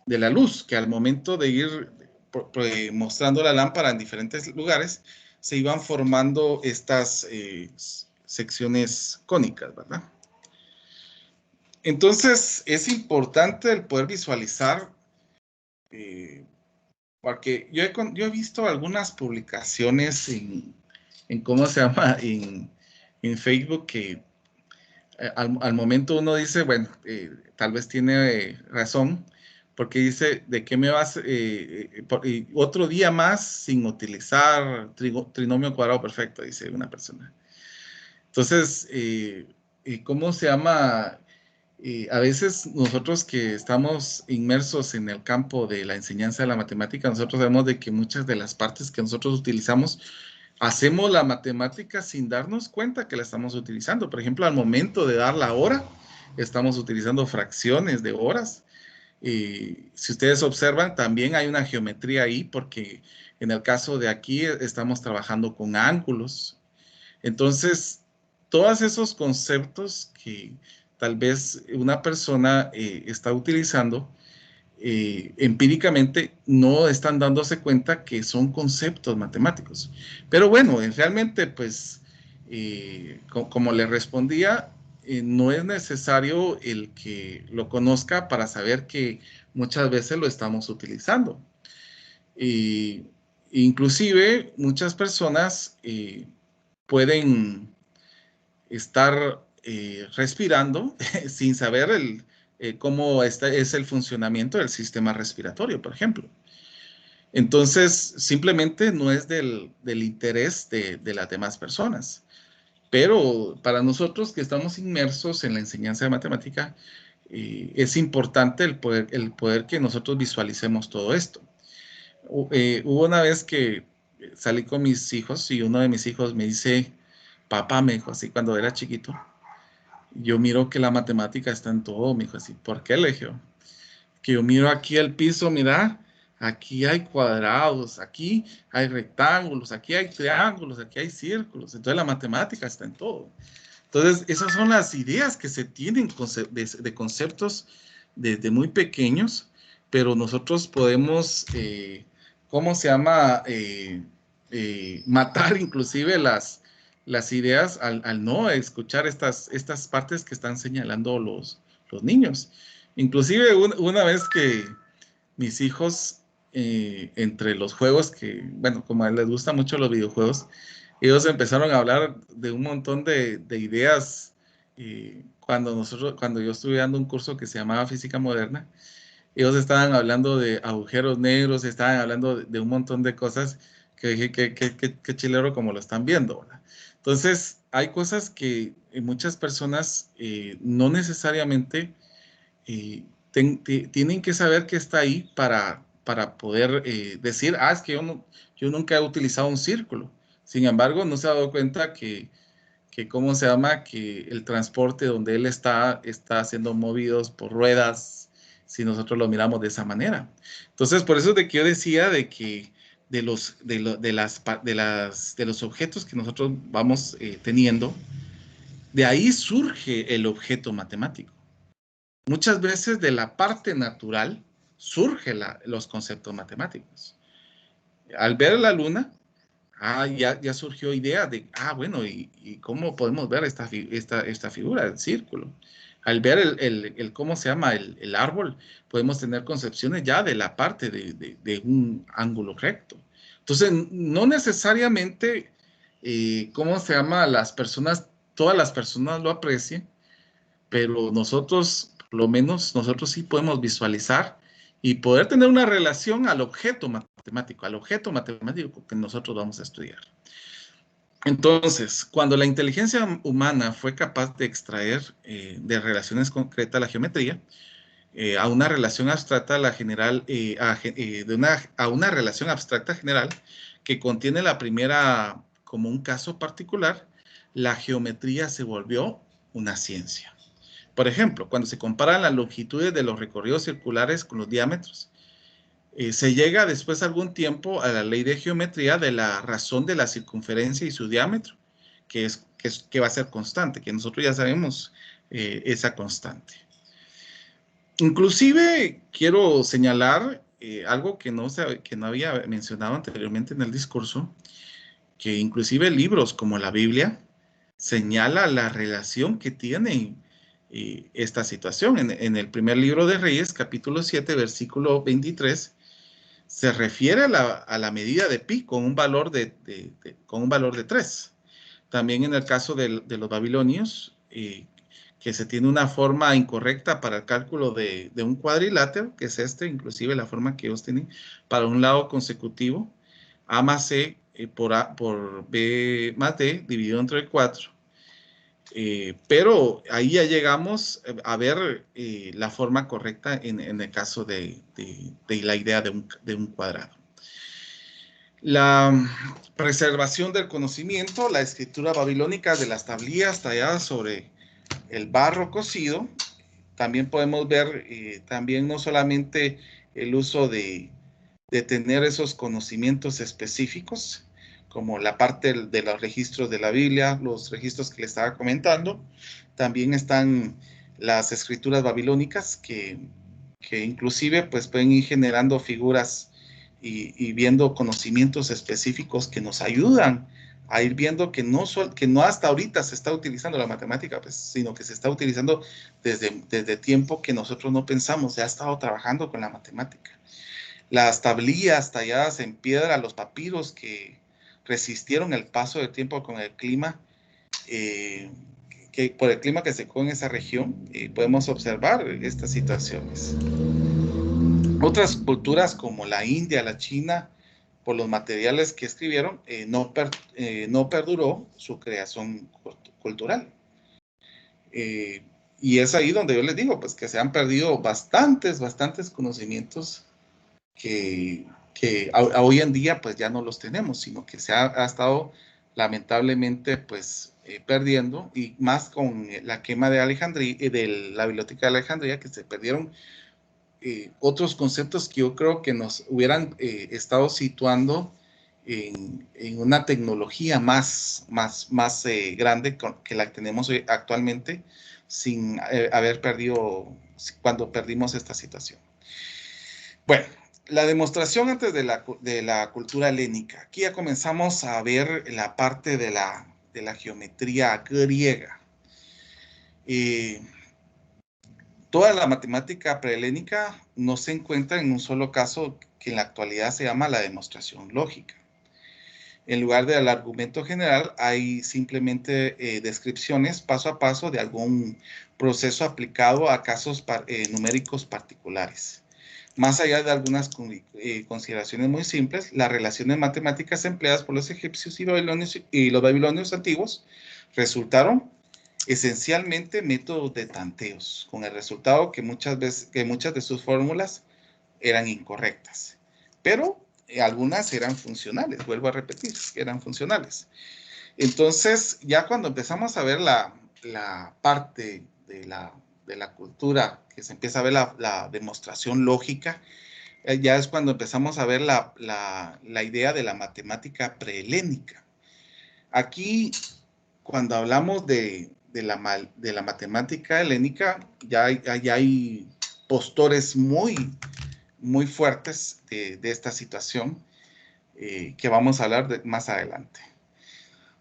S1: la luz, que al momento de ir mostrando la lámpara en diferentes lugares, se iban formando estas secciones cónicas, ¿verdad? Entonces, es importante el poder visualizar, porque yo he visto algunas publicaciones en ¿cómo se llama? En Facebook, que al momento uno dice, bueno, tal vez tiene razón, porque dice, ¿de qué me vas? Otro día más sin utilizar trinomio cuadrado perfecto, dice una persona. Entonces, ¿cómo se llama? A veces nosotros que estamos inmersos en el campo de la enseñanza de la matemática, nosotros sabemos de que muchas de las partes que nosotros utilizamos, hacemos la matemática sin darnos cuenta que la estamos utilizando. Por ejemplo, al momento de dar la hora, estamos utilizando fracciones de horas. Si ustedes observan, también hay una geometría ahí, porque en el caso de aquí estamos trabajando con ángulos. Entonces, todos esos conceptos que tal vez una persona está utilizando, empíricamente no están dándose cuenta que son conceptos matemáticos. Pero bueno, realmente, pues, como le respondía, no es necesario el que lo conozca para saber que muchas veces lo estamos utilizando. Inclusive, muchas personas pueden estar respirando sin saber cómo es el funcionamiento del sistema respiratorio, por ejemplo. Entonces, simplemente no es del interés de las demás personas. Pero para nosotros que estamos inmersos en la enseñanza de matemática, es importante el poder que nosotros visualicemos todo esto. Hubo una vez que salí con mis hijos y uno de mis hijos me dice, papá, me dijo así cuando era chiquito, yo miro que la matemática está en todo, me dijo así. ¿Por qué, le dije? Que yo miro aquí el piso, mira, aquí hay cuadrados, aquí hay rectángulos, aquí hay triángulos, aquí hay círculos. Entonces la matemática está en todo. Entonces esas son las ideas que se tienen de conceptos desde muy pequeños, pero nosotros podemos, ¿cómo se llama? Matar inclusive las ideas al no escuchar estas partes que están señalando los niños. Inclusive una vez que mis hijos, entre los juegos que, bueno, como a él les gustan mucho los videojuegos, ellos empezaron a hablar de un montón de ideas. Cuando yo estuve dando un curso que se llamaba Física Moderna, ellos estaban hablando de agujeros negros, estaban hablando de un montón de cosas que dije que chilero como lo están viendo, ¿verdad? Entonces, hay cosas que muchas personas no necesariamente tienen que saber que está ahí para poder decir, es que yo nunca he utilizado un círculo. Sin embargo, no se ha dado cuenta que ¿cómo se llama? Que el transporte donde él está siendo movidos por ruedas, si nosotros lo miramos de esa manera. Entonces, por eso es de que yo decía de que de los objetos que nosotros vamos teniendo, de ahí surge el objeto matemático. Muchas veces de la parte natural surgen los conceptos matemáticos. Al ver la luna, ya surgió idea de, bueno, ¿y cómo podemos ver esta figura, el círculo? Al ver ¿cómo se llama? El árbol, podemos tener concepciones ya de la parte de un ángulo recto. Entonces, no necesariamente, ¿cómo se llama? Todas las personas lo aprecien, pero nosotros, por lo menos, nosotros sí podemos visualizar y poder tener una relación al objeto matemático que nosotros vamos a estudiar. Entonces, cuando la inteligencia humana fue capaz de extraer de relaciones concretas la geometría, a una relación abstracta a una relación abstracta general que contiene la primera como un caso particular, la geometría se volvió una ciencia. Por ejemplo, cuando se comparan las longitudes de los recorridos circulares con los diámetros, se llega después de algún tiempo a la ley de geometría de la razón de la circunferencia y su diámetro, que va a ser constante, que nosotros ya sabemos esa constante. Inclusive quiero señalar algo que no había mencionado anteriormente en el discurso, que inclusive libros como la Biblia señala la relación que tiene esta situación. En el primer libro de Reyes, capítulo 7, versículo 23, se refiere a la medida de pi con un valor de 3. También en el caso de los babilonios, que se tiene una forma incorrecta para el cálculo de un cuadrilátero, que es inclusive la forma que ellos tienen para un lado consecutivo, A más C por B más D dividido entre 4. Pero ahí ya llegamos a ver la forma correcta en el caso de la idea de un cuadrado. La preservación del conocimiento, la escritura babilónica de las tablillas talladas sobre el barro cocido. También podemos ver también no solamente el uso de tener esos conocimientos específicos, como la parte de los registros de la Biblia, los registros que le estaba comentando. También están las escrituras babilónicas que inclusive pues pueden ir generando figuras y viendo conocimientos específicos que nos ayudan a ir viendo que no hasta ahorita se está utilizando la matemática, pues, sino que se está utilizando desde tiempo que nosotros no pensamos, se ha estado trabajando con la matemática. Las tablillas talladas en piedra, los papiros que resistieron el paso del tiempo con el clima, por el clima que secó en esa región, podemos observar estas situaciones. Otras culturas como la India, la China, por los materiales que escribieron, no perduró su creación cultural. Y es ahí donde yo les digo, pues que se han perdido bastantes conocimientos que hoy en día pues ya no los tenemos, sino que se ha estado lamentablemente pues perdiendo, y más con la quema de Alejandría, de la Biblioteca de Alejandría, que se perdieron otros conceptos que yo creo que nos hubieran estado situando en una tecnología más grande que la que tenemos actualmente, sin haber perdido, cuando perdimos esta situación. Bueno, la demostración antes de la cultura helénica. Aquí ya comenzamos a ver la parte de la geometría griega. Toda la matemática prehelénica no se encuentra en un solo caso que en la actualidad se llama la demostración lógica. En lugar del argumento general, hay simplemente descripciones paso a paso de algún proceso aplicado a casos numéricos particulares. Más allá de algunas consideraciones muy simples, las relaciones matemáticas empleadas por los egipcios y los babilonios antiguos resultaron esencialmente métodos de tanteos, con el resultado que muchas de sus fórmulas eran incorrectas, pero algunas eran funcionales, vuelvo a repetir, eran funcionales. Entonces, ya cuando empezamos a ver la parte de la cultura, que se empieza a ver la demostración lógica, ya es cuando empezamos a ver la idea de la matemática prehelénica. Aquí, cuando hablamos de la matemática helénica, ya hay postores muy fuertes de esta situación que vamos a hablar más adelante.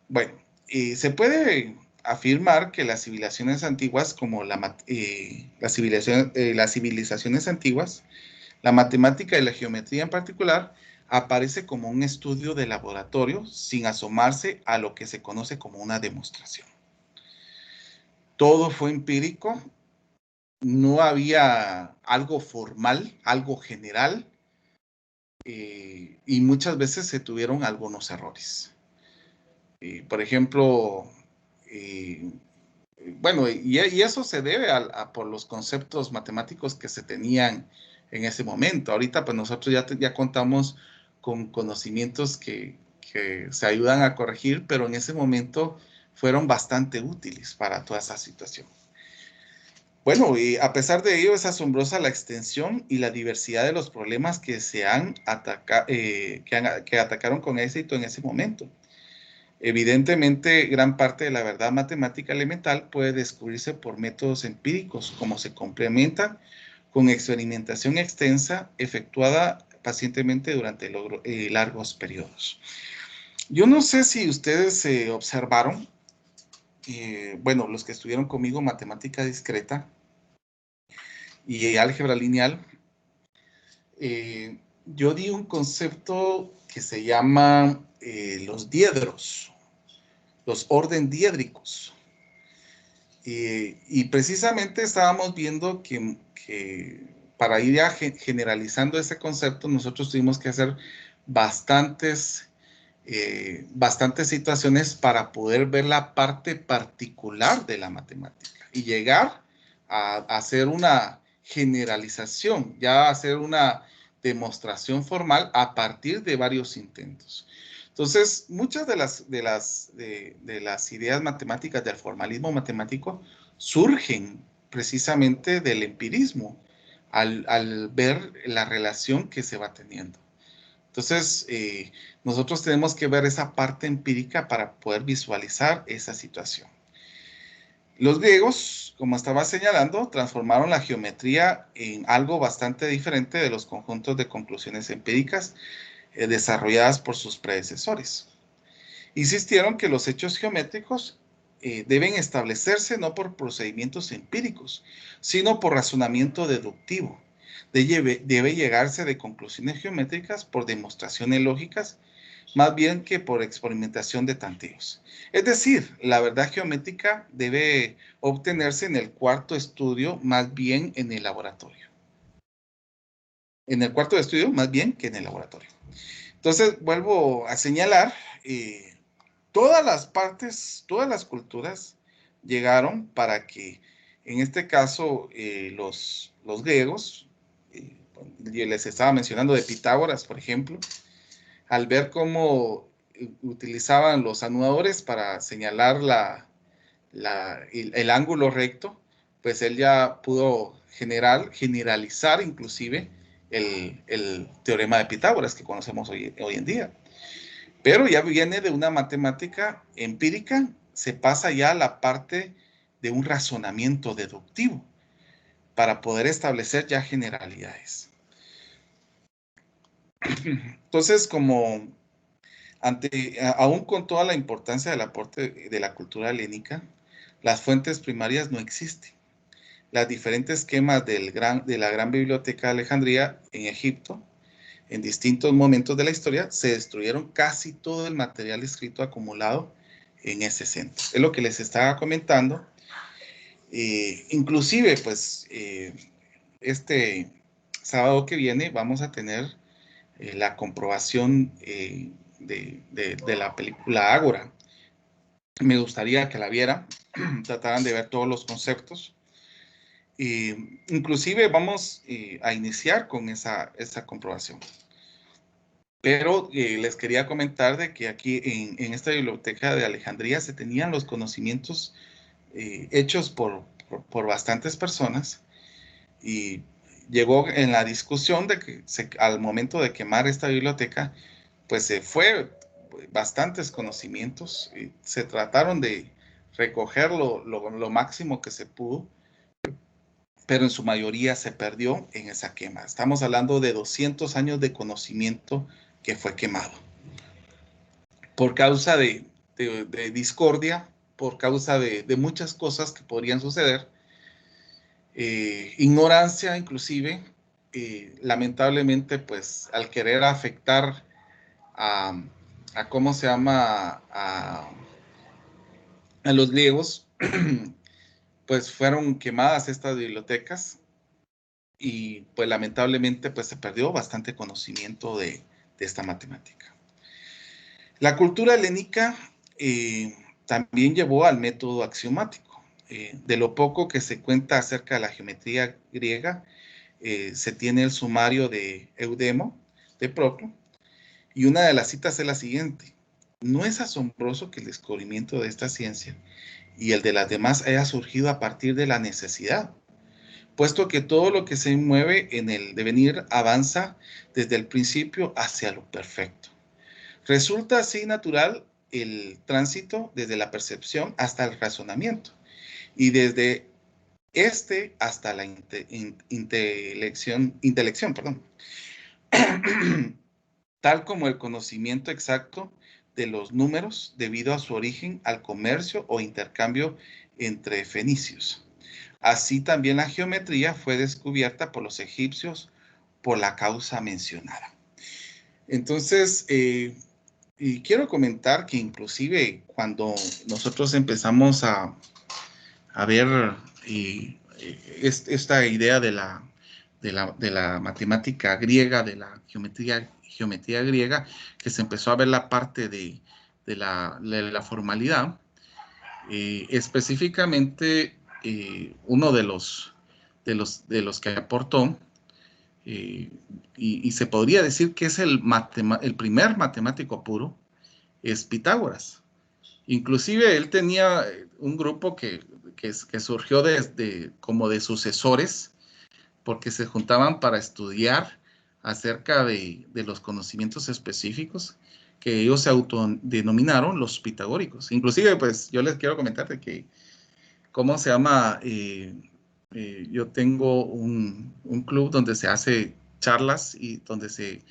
S1: Bueno, se puede afirmar que las civilizaciones antiguas, como las civilizaciones antiguas, la matemática y la geometría en particular, aparece como un estudio de laboratorio sin asomarse a lo que se conoce como una demostración. Todo fue empírico, no había algo formal, algo general, y muchas veces se tuvieron algunos errores. Por ejemplo, bueno, y eso se debe por los conceptos matemáticos que se tenían en ese momento. Ahorita pues nosotros ya contamos con conocimientos que que se ayudan a corregir, pero en ese momento fueron bastante útiles para toda esa situación. Bueno, y a pesar de ello, es asombrosa la extensión y la diversidad de los problemas que que atacaron con éxito en ese momento. Evidentemente, gran parte de la verdad matemática elemental puede descubrirse por métodos empíricos, como se complementa con experimentación extensa efectuada pacientemente durante largos periodos. Yo no sé si ustedes observaron, bueno, los que estuvieron conmigo matemática discreta y álgebra lineal, yo di un concepto que se llama los diedros, los orden diédricos. Y precisamente estábamos viendo que para ir ya generalizando ese concepto, nosotros tuvimos que hacer bastantes situaciones para poder ver la parte particular de la matemática y llegar a hacer una generalización, ya hacer una demostración formal a partir de varios intentos. Entonces, muchas de las ideas matemáticas del formalismo matemático surgen precisamente del empirismo, al ver la relación que se va teniendo. Entonces, nosotros tenemos que ver esa parte empírica para poder visualizar esa situación. Los griegos, como estaba señalando, transformaron la geometría en algo bastante diferente de los conjuntos de conclusiones empíricas desarrolladas por sus predecesores. Insistieron que los hechos geométricos deben establecerse no por procedimientos empíricos, sino por razonamiento deductivo. Debe llegarse de conclusiones geométricas por demostraciones lógicas, más bien que por experimentación de tanteos. Es decir, la verdad geométrica debe obtenerse en el cuarto estudio, más bien en el laboratorio. En el cuarto de estudio, más bien que en el laboratorio. Entonces, vuelvo a señalar, todas las partes, todas las culturas llegaron para que, en este caso, los griegos, yo les estaba mencionando de Pitágoras, por ejemplo, al ver cómo utilizaban los anudadores para señalar el ángulo recto, pues él ya pudo generalizar inclusive el teorema de Pitágoras que conocemos hoy en día. Pero ya viene de una matemática empírica, se pasa ya a la parte de un razonamiento deductivo para poder establecer ya generalidades. Entonces, como aún con toda la importancia del aporte de la cultura helénica, las fuentes primarias no existen. Las diferentes esquemas de la gran biblioteca de Alejandría en Egipto, en distintos momentos de la historia, se destruyeron casi todo el material escrito acumulado en ese centro. Es lo que les estaba comentando. Inclusive, pues, este sábado que viene vamos a tener la comprobación de la película Ágora. Me gustaría que la vieran, trataran de ver todos los conceptos. Inclusive vamos a iniciar con esa comprobación. Pero les quería comentar de que aquí en esta biblioteca de Alejandría se tenían los conocimientos hechos por bastantes personas, y llegó en la discusión de que al momento de quemar esta biblioteca, pues se fue bastantes conocimientos y se trataron de recoger lo máximo que se pudo, pero en su mayoría se perdió en esa quema. Estamos hablando de 200 años de conocimiento que fue quemado por causa de discordia, por causa de muchas cosas que podrían suceder, ignorancia inclusive, lamentablemente, pues al querer afectar a ¿cómo se llama? A los griegos, pues fueron quemadas estas bibliotecas y pues lamentablemente pues se perdió bastante conocimiento de esta matemática. La cultura helénica también llevó al método axiomático. De lo poco que se cuenta acerca de la geometría griega, se tiene el sumario de Eudemo, de Proclo, y una de las citas es la siguiente: no es asombroso que el descubrimiento de esta ciencia y el de las demás haya surgido a partir de la necesidad, puesto que todo lo que se mueve en el devenir avanza desde el principio hacia lo perfecto. Resulta así natural el tránsito desde la percepción hasta el razonamiento y desde este hasta la intelección, perdón. Tal como el conocimiento exacto de los números debido a su origen al comercio o intercambio entre fenicios. Así también la geometría fue descubierta por los egipcios por la causa mencionada. Entonces, y quiero comentar que inclusive cuando nosotros empezamos a ver esta idea de la matemática griega, de la geometría griega, que se empezó a ver la parte de la formalidad, específicamente uno de los que aportó, y se podría decir que es el primer matemático puro, es Pitágoras. Inclusive él tenía un grupo que surgió como de sucesores, porque se juntaban para estudiar acerca de los conocimientos específicos que ellos se autodenominaron los pitagóricos. Inclusive, pues, yo les quiero comentar de que, ¿cómo se llama? Yo tengo un club donde se hace charlas y donde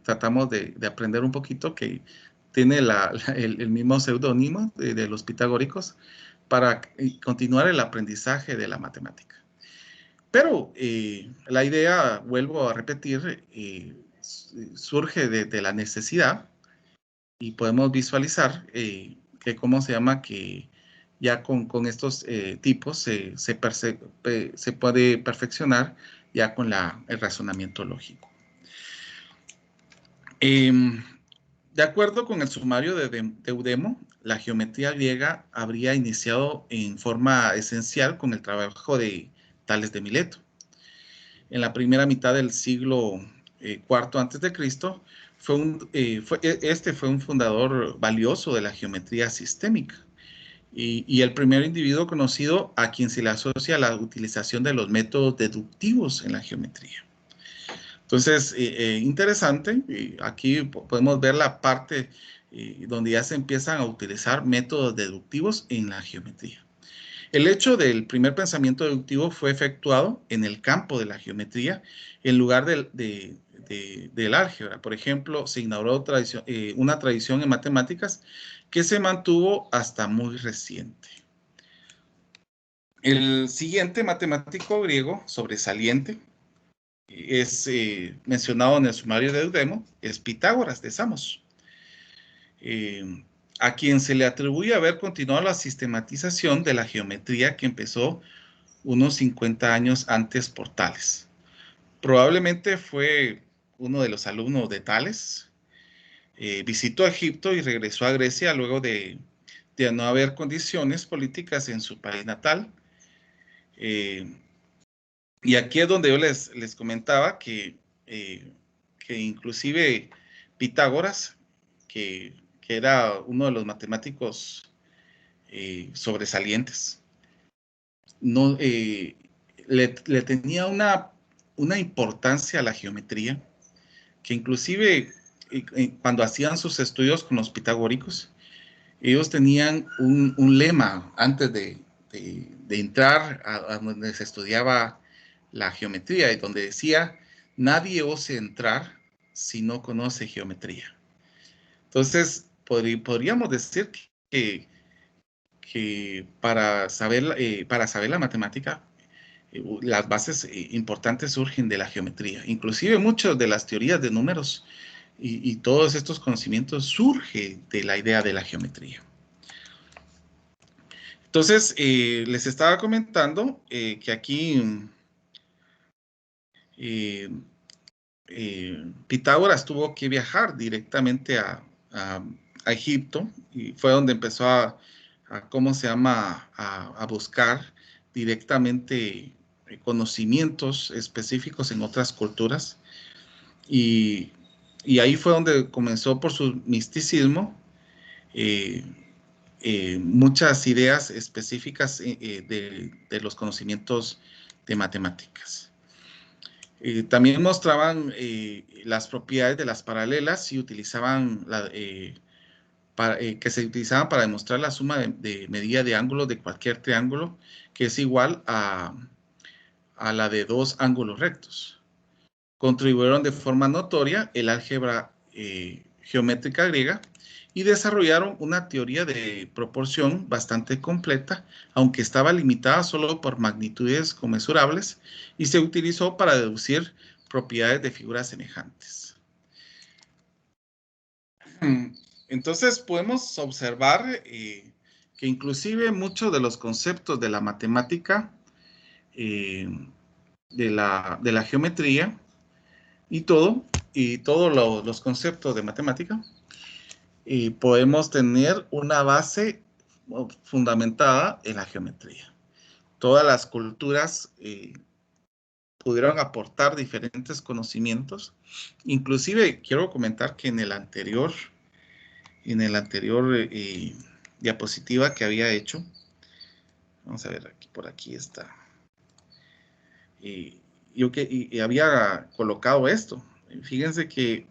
S1: tratamos de aprender un poquito, que tiene el mismo seudónimo de los pitagóricos, para continuar el aprendizaje de la matemática. Pero la idea, vuelvo a repetir, surge de la necesidad, y podemos visualizar que, ¿cómo se llama? Que ya con estos tipos se puede perfeccionar ya con el razonamiento lógico. De acuerdo con el sumario de Eudemo, la geometría griega habría iniciado en forma esencial con el trabajo de Tales de Mileto. En la primera mitad del siglo IV a.C., fue un fundador valioso de la geometría sistémica y el primer individuo conocido a quien se le asocia la utilización de los métodos deductivos en la geometría. Entonces, interesante, aquí podemos ver la parte donde ya se empiezan a utilizar métodos deductivos en la geometría. El hecho del primer pensamiento deductivo fue efectuado en el campo de la geometría en lugar del álgebra. Por ejemplo, se inauguró una tradición en matemáticas que se mantuvo hasta muy reciente. El siguiente matemático griego sobresaliente es mencionado en el sumario de Eudemo, es Pitágoras de Samos, a quien se le atribuye haber continuado la sistematización de la geometría que empezó unos 50 años antes por Tales. Probablemente fue uno de los alumnos de Tales. Visitó Egipto y regresó a Grecia luego de no haber condiciones políticas en su país natal. Y aquí es donde yo les comentaba que inclusive Pitágoras, que era uno de los matemáticos sobresalientes, no, le tenía una importancia a la geometría, que inclusive cuando hacían sus estudios con los pitagóricos, ellos tenían un lema antes de entrar a donde se estudiaba la geometría, y donde decía: nadie ose entrar si no conoce geometría. Entonces, podríamos decir que para saber la matemática, las bases importantes surgen de la geometría. Inclusive muchas de las teorías de números y todos estos conocimientos surgen de la idea de la geometría. Entonces, les estaba comentando que aquí Pitágoras tuvo que viajar directamente a Egipto, y fue donde empezó a buscar directamente conocimientos específicos en otras culturas, y ahí fue donde comenzó por su misticismo, muchas ideas específicas de los conocimientos de matemáticas. También mostraban las propiedades de las paralelas y utilizaban que se utilizaban para demostrar la suma de medida de ángulos de cualquier triángulo que es igual a la de dos ángulos rectos. Contribuyeron de forma notoria el álgebra geométrica griega y desarrollaron una teoría de proporción bastante completa, aunque estaba limitada solo por magnitudes conmensurables, y se utilizó para deducir propiedades de figuras semejantes. Entonces podemos observar que inclusive muchos de los conceptos de la matemática, de la geometría y todos los conceptos de matemática, podemos tener una base fundamentada en la geometría. Todas las culturas pudieron aportar diferentes conocimientos. Inclusive quiero comentar que en el anterior diapositiva que había hecho, vamos a ver, aquí por aquí está. Yo había colocado esto. Fíjense que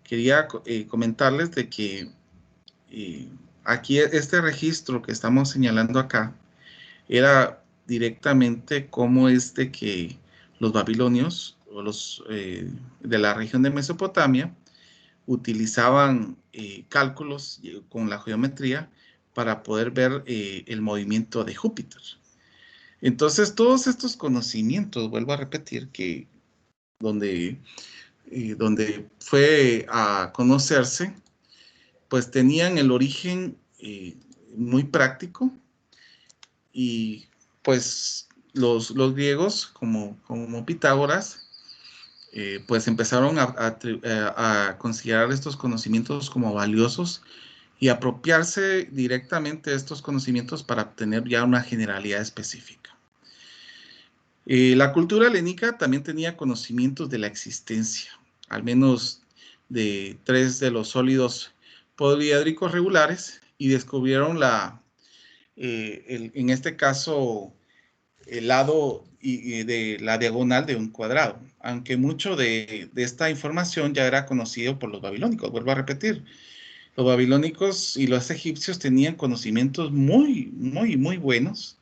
S1: quería comentarles de que aquí este registro que estamos señalando acá era directamente cómo es de que los babilonios o los de la región de Mesopotamia utilizaban cálculos con la geometría para poder ver el movimiento de Júpiter. Entonces, todos estos conocimientos, vuelvo a repetir, que donde fue a conocerse, pues tenían el origen muy práctico, y pues los griegos, como Pitágoras, pues empezaron a considerar estos conocimientos como valiosos y apropiarse directamente de estos conocimientos para obtener ya una generalidad específica. La cultura helénica también tenía conocimientos de la existencia, al menos de 3 de los sólidos poliédricos regulares, y descubrieron en este caso, el lado de la diagonal de un cuadrado, aunque mucho de esta información ya era conocido por los babilónicos. Vuelvo a repetir, los babilónicos y los egipcios tenían conocimientos muy, muy, muy buenos,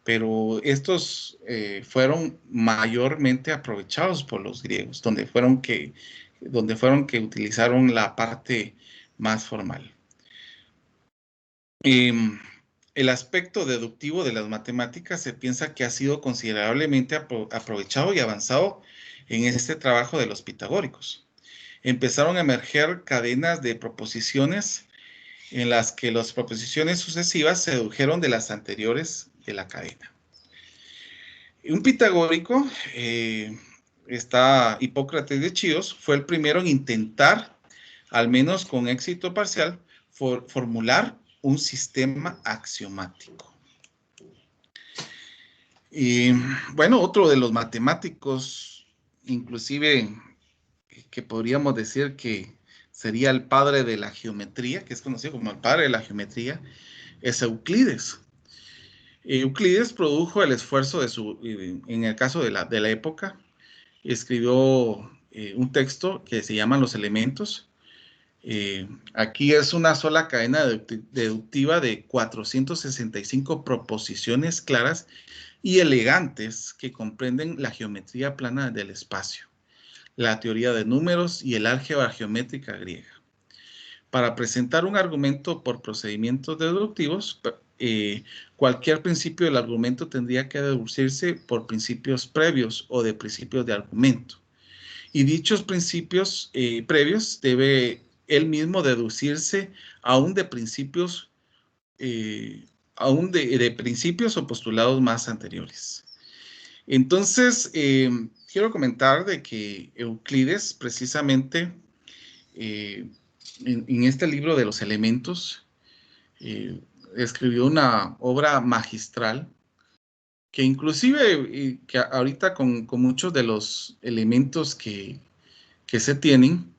S1: pero estos fueron mayormente aprovechados por los griegos, donde fueron que utilizaron la parte más formal. El aspecto deductivo de las matemáticas se piensa que ha sido considerablemente aprovechado y avanzado en este trabajo de los pitagóricos. Empezaron a emerger cadenas de proposiciones en las que las proposiciones sucesivas se dedujeron de las anteriores de la cadena. Un pitagórico, está Hipócrates de Chios, fue el primero en intentar, al menos con éxito parcial, formular un sistema axiomático. Y bueno, otro de los matemáticos, inclusive que podríamos decir que sería el padre de la geometría, que es conocido como el padre de la geometría, es Euclides. Euclides produjo el esfuerzo en el caso de la época, escribió un texto que se llama Los Elementos. Aquí es una sola cadena deductiva de 465 proposiciones claras y elegantes que comprenden la geometría plana del espacio, la teoría de números y el álgebra geométrica griega. Para presentar un argumento por procedimientos deductivos, cualquier principio del argumento tendría que deducirse por principios previos o de principios de argumento. Y dichos principios previos debe él mismo deducirse aún de principios, principios o postulados más anteriores. Entonces, quiero comentar de que Euclides, precisamente, en este libro de los elementos, escribió una obra magistral que inclusive, que ahorita con muchos de los elementos que se tienen,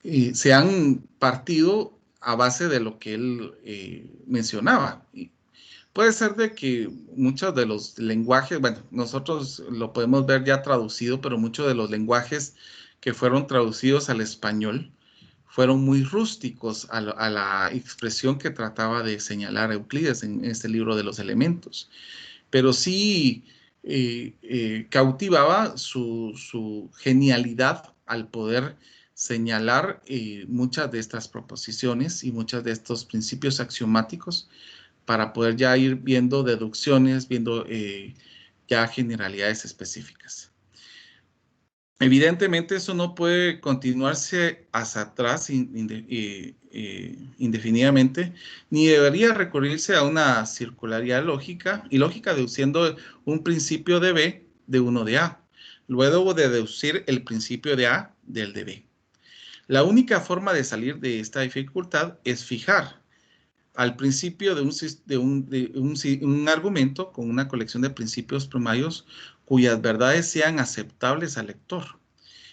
S1: se han partido a base de lo que él mencionaba. Y puede ser de que muchos de los lenguajes, bueno, nosotros lo podemos ver ya traducido, pero muchos de los lenguajes que fueron traducidos al español fueron muy rústicos a la expresión que trataba de señalar Euclides en este libro de los elementos. Pero sí cautivaba su genialidad al poder señalar muchas de estas proposiciones y muchos de estos principios axiomáticos para poder ya ir viendo deducciones, viendo ya generalidades específicas. Evidentemente eso no puede continuarse hacia atrás indefinidamente, ni debería recurrirse a una circularidad lógica, y lógica deduciendo un principio de B de uno de A. Luego de deducir el principio de A del de B. La única forma de salir de esta dificultad es fijar al principio de un argumento con una colección de principios primarios cuyas verdades sean aceptables al lector.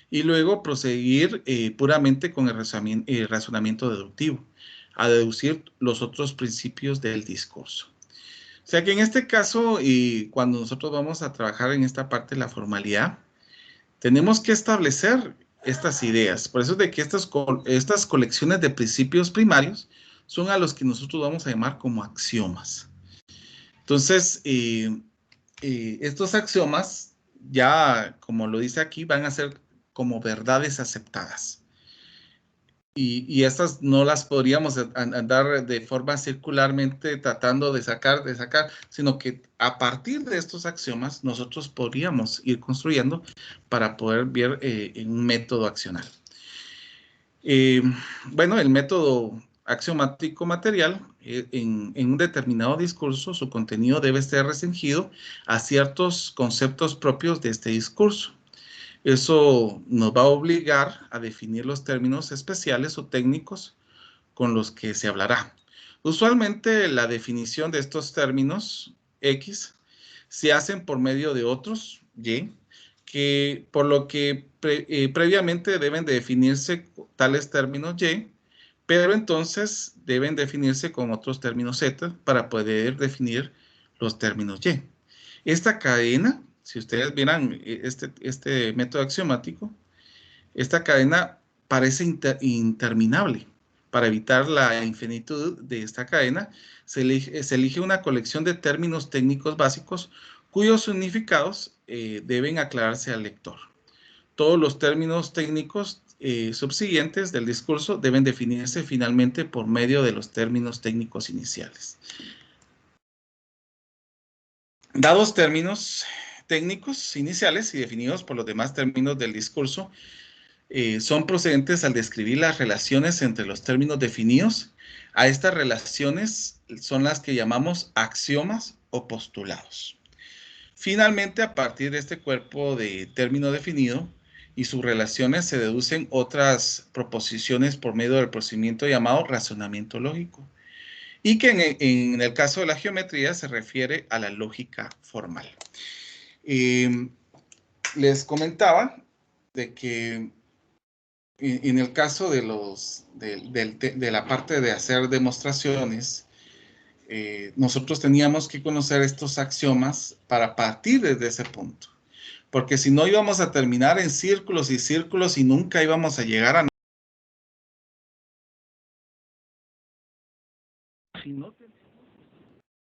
S1: Y luego proseguir puramente con el razonamiento deductivo, a deducir los otros principios del discurso. O sea que en este caso, cuando nosotros vamos a trabajar en esta parte de la formalidad, tenemos que establecer estas ideas. Por eso es de que estas colecciones de principios primarios son a los que nosotros vamos a llamar como axiomas. Entonces, estos axiomas, ya como lo dice aquí, van a ser como verdades aceptadas. Y estas no las podríamos andar de forma circularmente tratando de sacar, sino que a partir de estos axiomas nosotros podríamos ir construyendo para poder ver en un método accional. Bueno, el método axiomático material, en un determinado discurso, su contenido debe estar restringido a ciertos conceptos propios de este discurso. Eso nos va a obligar a definir los términos especiales o técnicos con los que se hablará. Usualmente la definición de estos términos X se hacen por medio de otros Y, que por lo que previamente deben de definirse tales términos Y, pero entonces deben definirse con otros términos Z para poder definir los términos Y. Esta cadena, si ustedes vieran este método axiomático, esta cadena parece interminable. Para evitar la infinitud de esta cadena, se elige una colección de términos técnicos básicos cuyos significados deben aclararse al lector. Todos los términos técnicos subsiguientes del discurso deben definirse finalmente por medio de los términos técnicos iniciales. Dados términos técnicos iniciales y definidos por los demás términos del discurso, son procedentes al describir las relaciones entre los términos definidos. A estas relaciones son las que llamamos axiomas o postulados. Finalmente, a partir de este cuerpo de término definido y sus relaciones, se deducen otras proposiciones por medio del procedimiento llamado razonamiento lógico, y que en el caso de la geometría se refiere a la lógica formal. Les comentaba de que en el caso de la parte de hacer demostraciones, nosotros teníamos que conocer estos axiomas para partir desde ese punto. Porque si no íbamos a terminar en círculos y círculos y nunca íbamos a llegar a nada.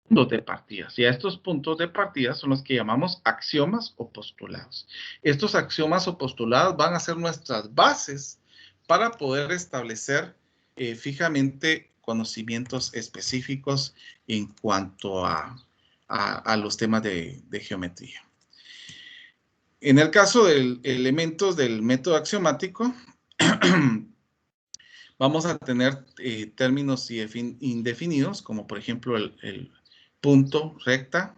S1: Puntos de partida. Y a estos puntos de partida son los que llamamos axiomas o postulados. Estos axiomas o postulados van a ser nuestras bases para poder establecer fijamente conocimientos específicos en cuanto a los temas de geometría. En el caso de elementos del método axiomático, vamos a tener términos indefinidos, como por ejemplo el punto, recta.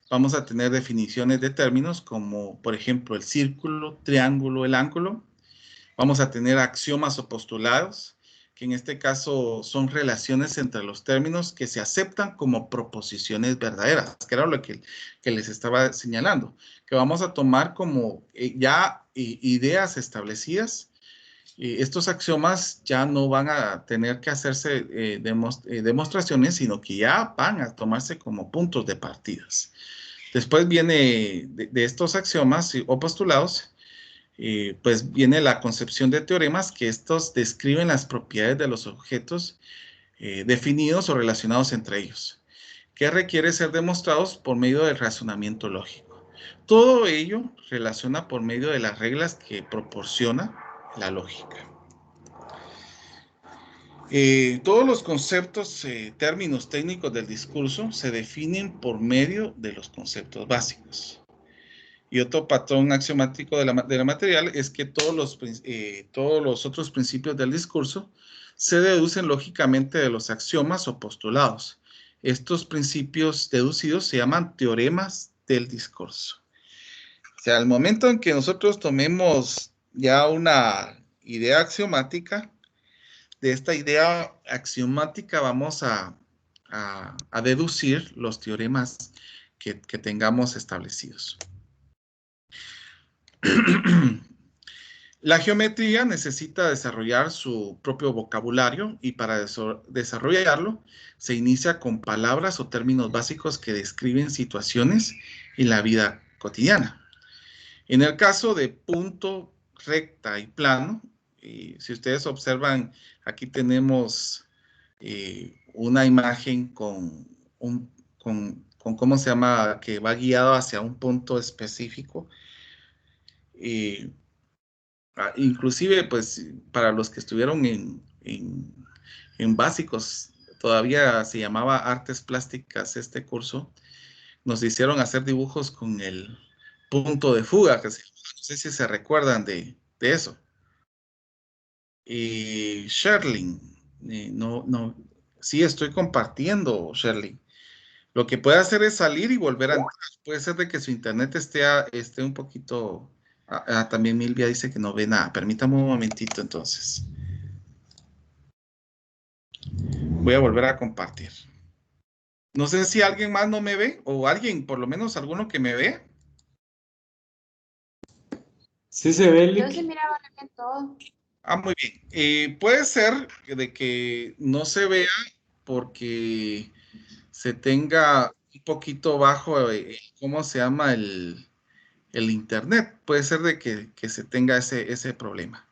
S1: Vamos a tener definiciones de términos como, por ejemplo, el círculo, triángulo, el ángulo. Vamos a tener axiomas o postulados, que en este caso son relaciones entre los términos que se aceptan como proposiciones verdaderas, que era lo que les estaba señalando, que vamos a tomar como ya ideas establecidas estos axiomas ya no van a tener que hacerse demostraciones, sino que ya van a tomarse como puntos de partidas. Después viene de estos axiomas o postulados, pues viene la concepción de teoremas, que estos describen las propiedades de los objetos definidos o relacionados entre ellos, que requiere ser demostrados por medio del razonamiento lógico. Todo ello relaciona por medio de las reglas que proporciona la lógica. Todos los conceptos, términos técnicos del discurso se definen por medio de los conceptos básicos. Y otro patrón axiomático de la material es que todos los otros principios del discurso se deducen lógicamente de los axiomas o postulados. Estos principios deducidos se llaman teoremas del discurso. O sea, al momento en que nosotros tomemos ya una idea axiomática, de esta idea axiomática vamos a deducir los teoremas que tengamos establecidos. La geometría necesita desarrollar su propio vocabulario y para desarrollarlo se inicia con palabras o términos básicos que describen situaciones en la vida cotidiana. En el caso de punto, recta y plano, si ustedes observan, aquí tenemos una imagen con ¿cómo se llama? Que va guiado hacia un punto específico. Inclusive, pues, para los que estuvieron en básicos, todavía se llamaba Artes Plásticas este curso, nos hicieron hacer dibujos con el punto de fuga, no sé si se recuerdan de eso. Sherlyn, sí estoy compartiendo, Sherlyn. Lo que puede hacer es salir y volver a entrar. Puede ser de que su internet esté un poquito... también Milvia dice que no ve nada. Permítame un momentito entonces. Voy a volver a compartir. No sé si alguien más no me ve o alguien, por lo menos alguno que me ve.
S6: Sí se ve,
S3: Yo
S6: Lick.
S3: se miraba bien todo.
S1: Muy bien. Puede ser de que no se vea porque se tenga un poquito bajo, ¿cómo se llama? El internet. Puede ser de que se tenga ese problema.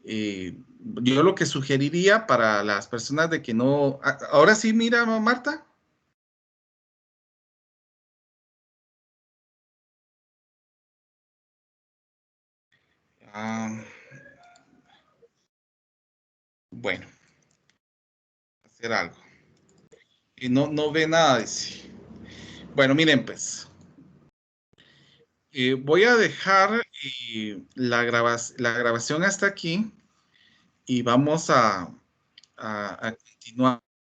S1: Yo lo que sugeriría para las personas de que no... Ahora sí, mira, Marta. Bueno, hacer algo. Y no ve nada, dice. Bueno, miren, pues. Voy a dejar la grabación hasta aquí y vamos a continuar.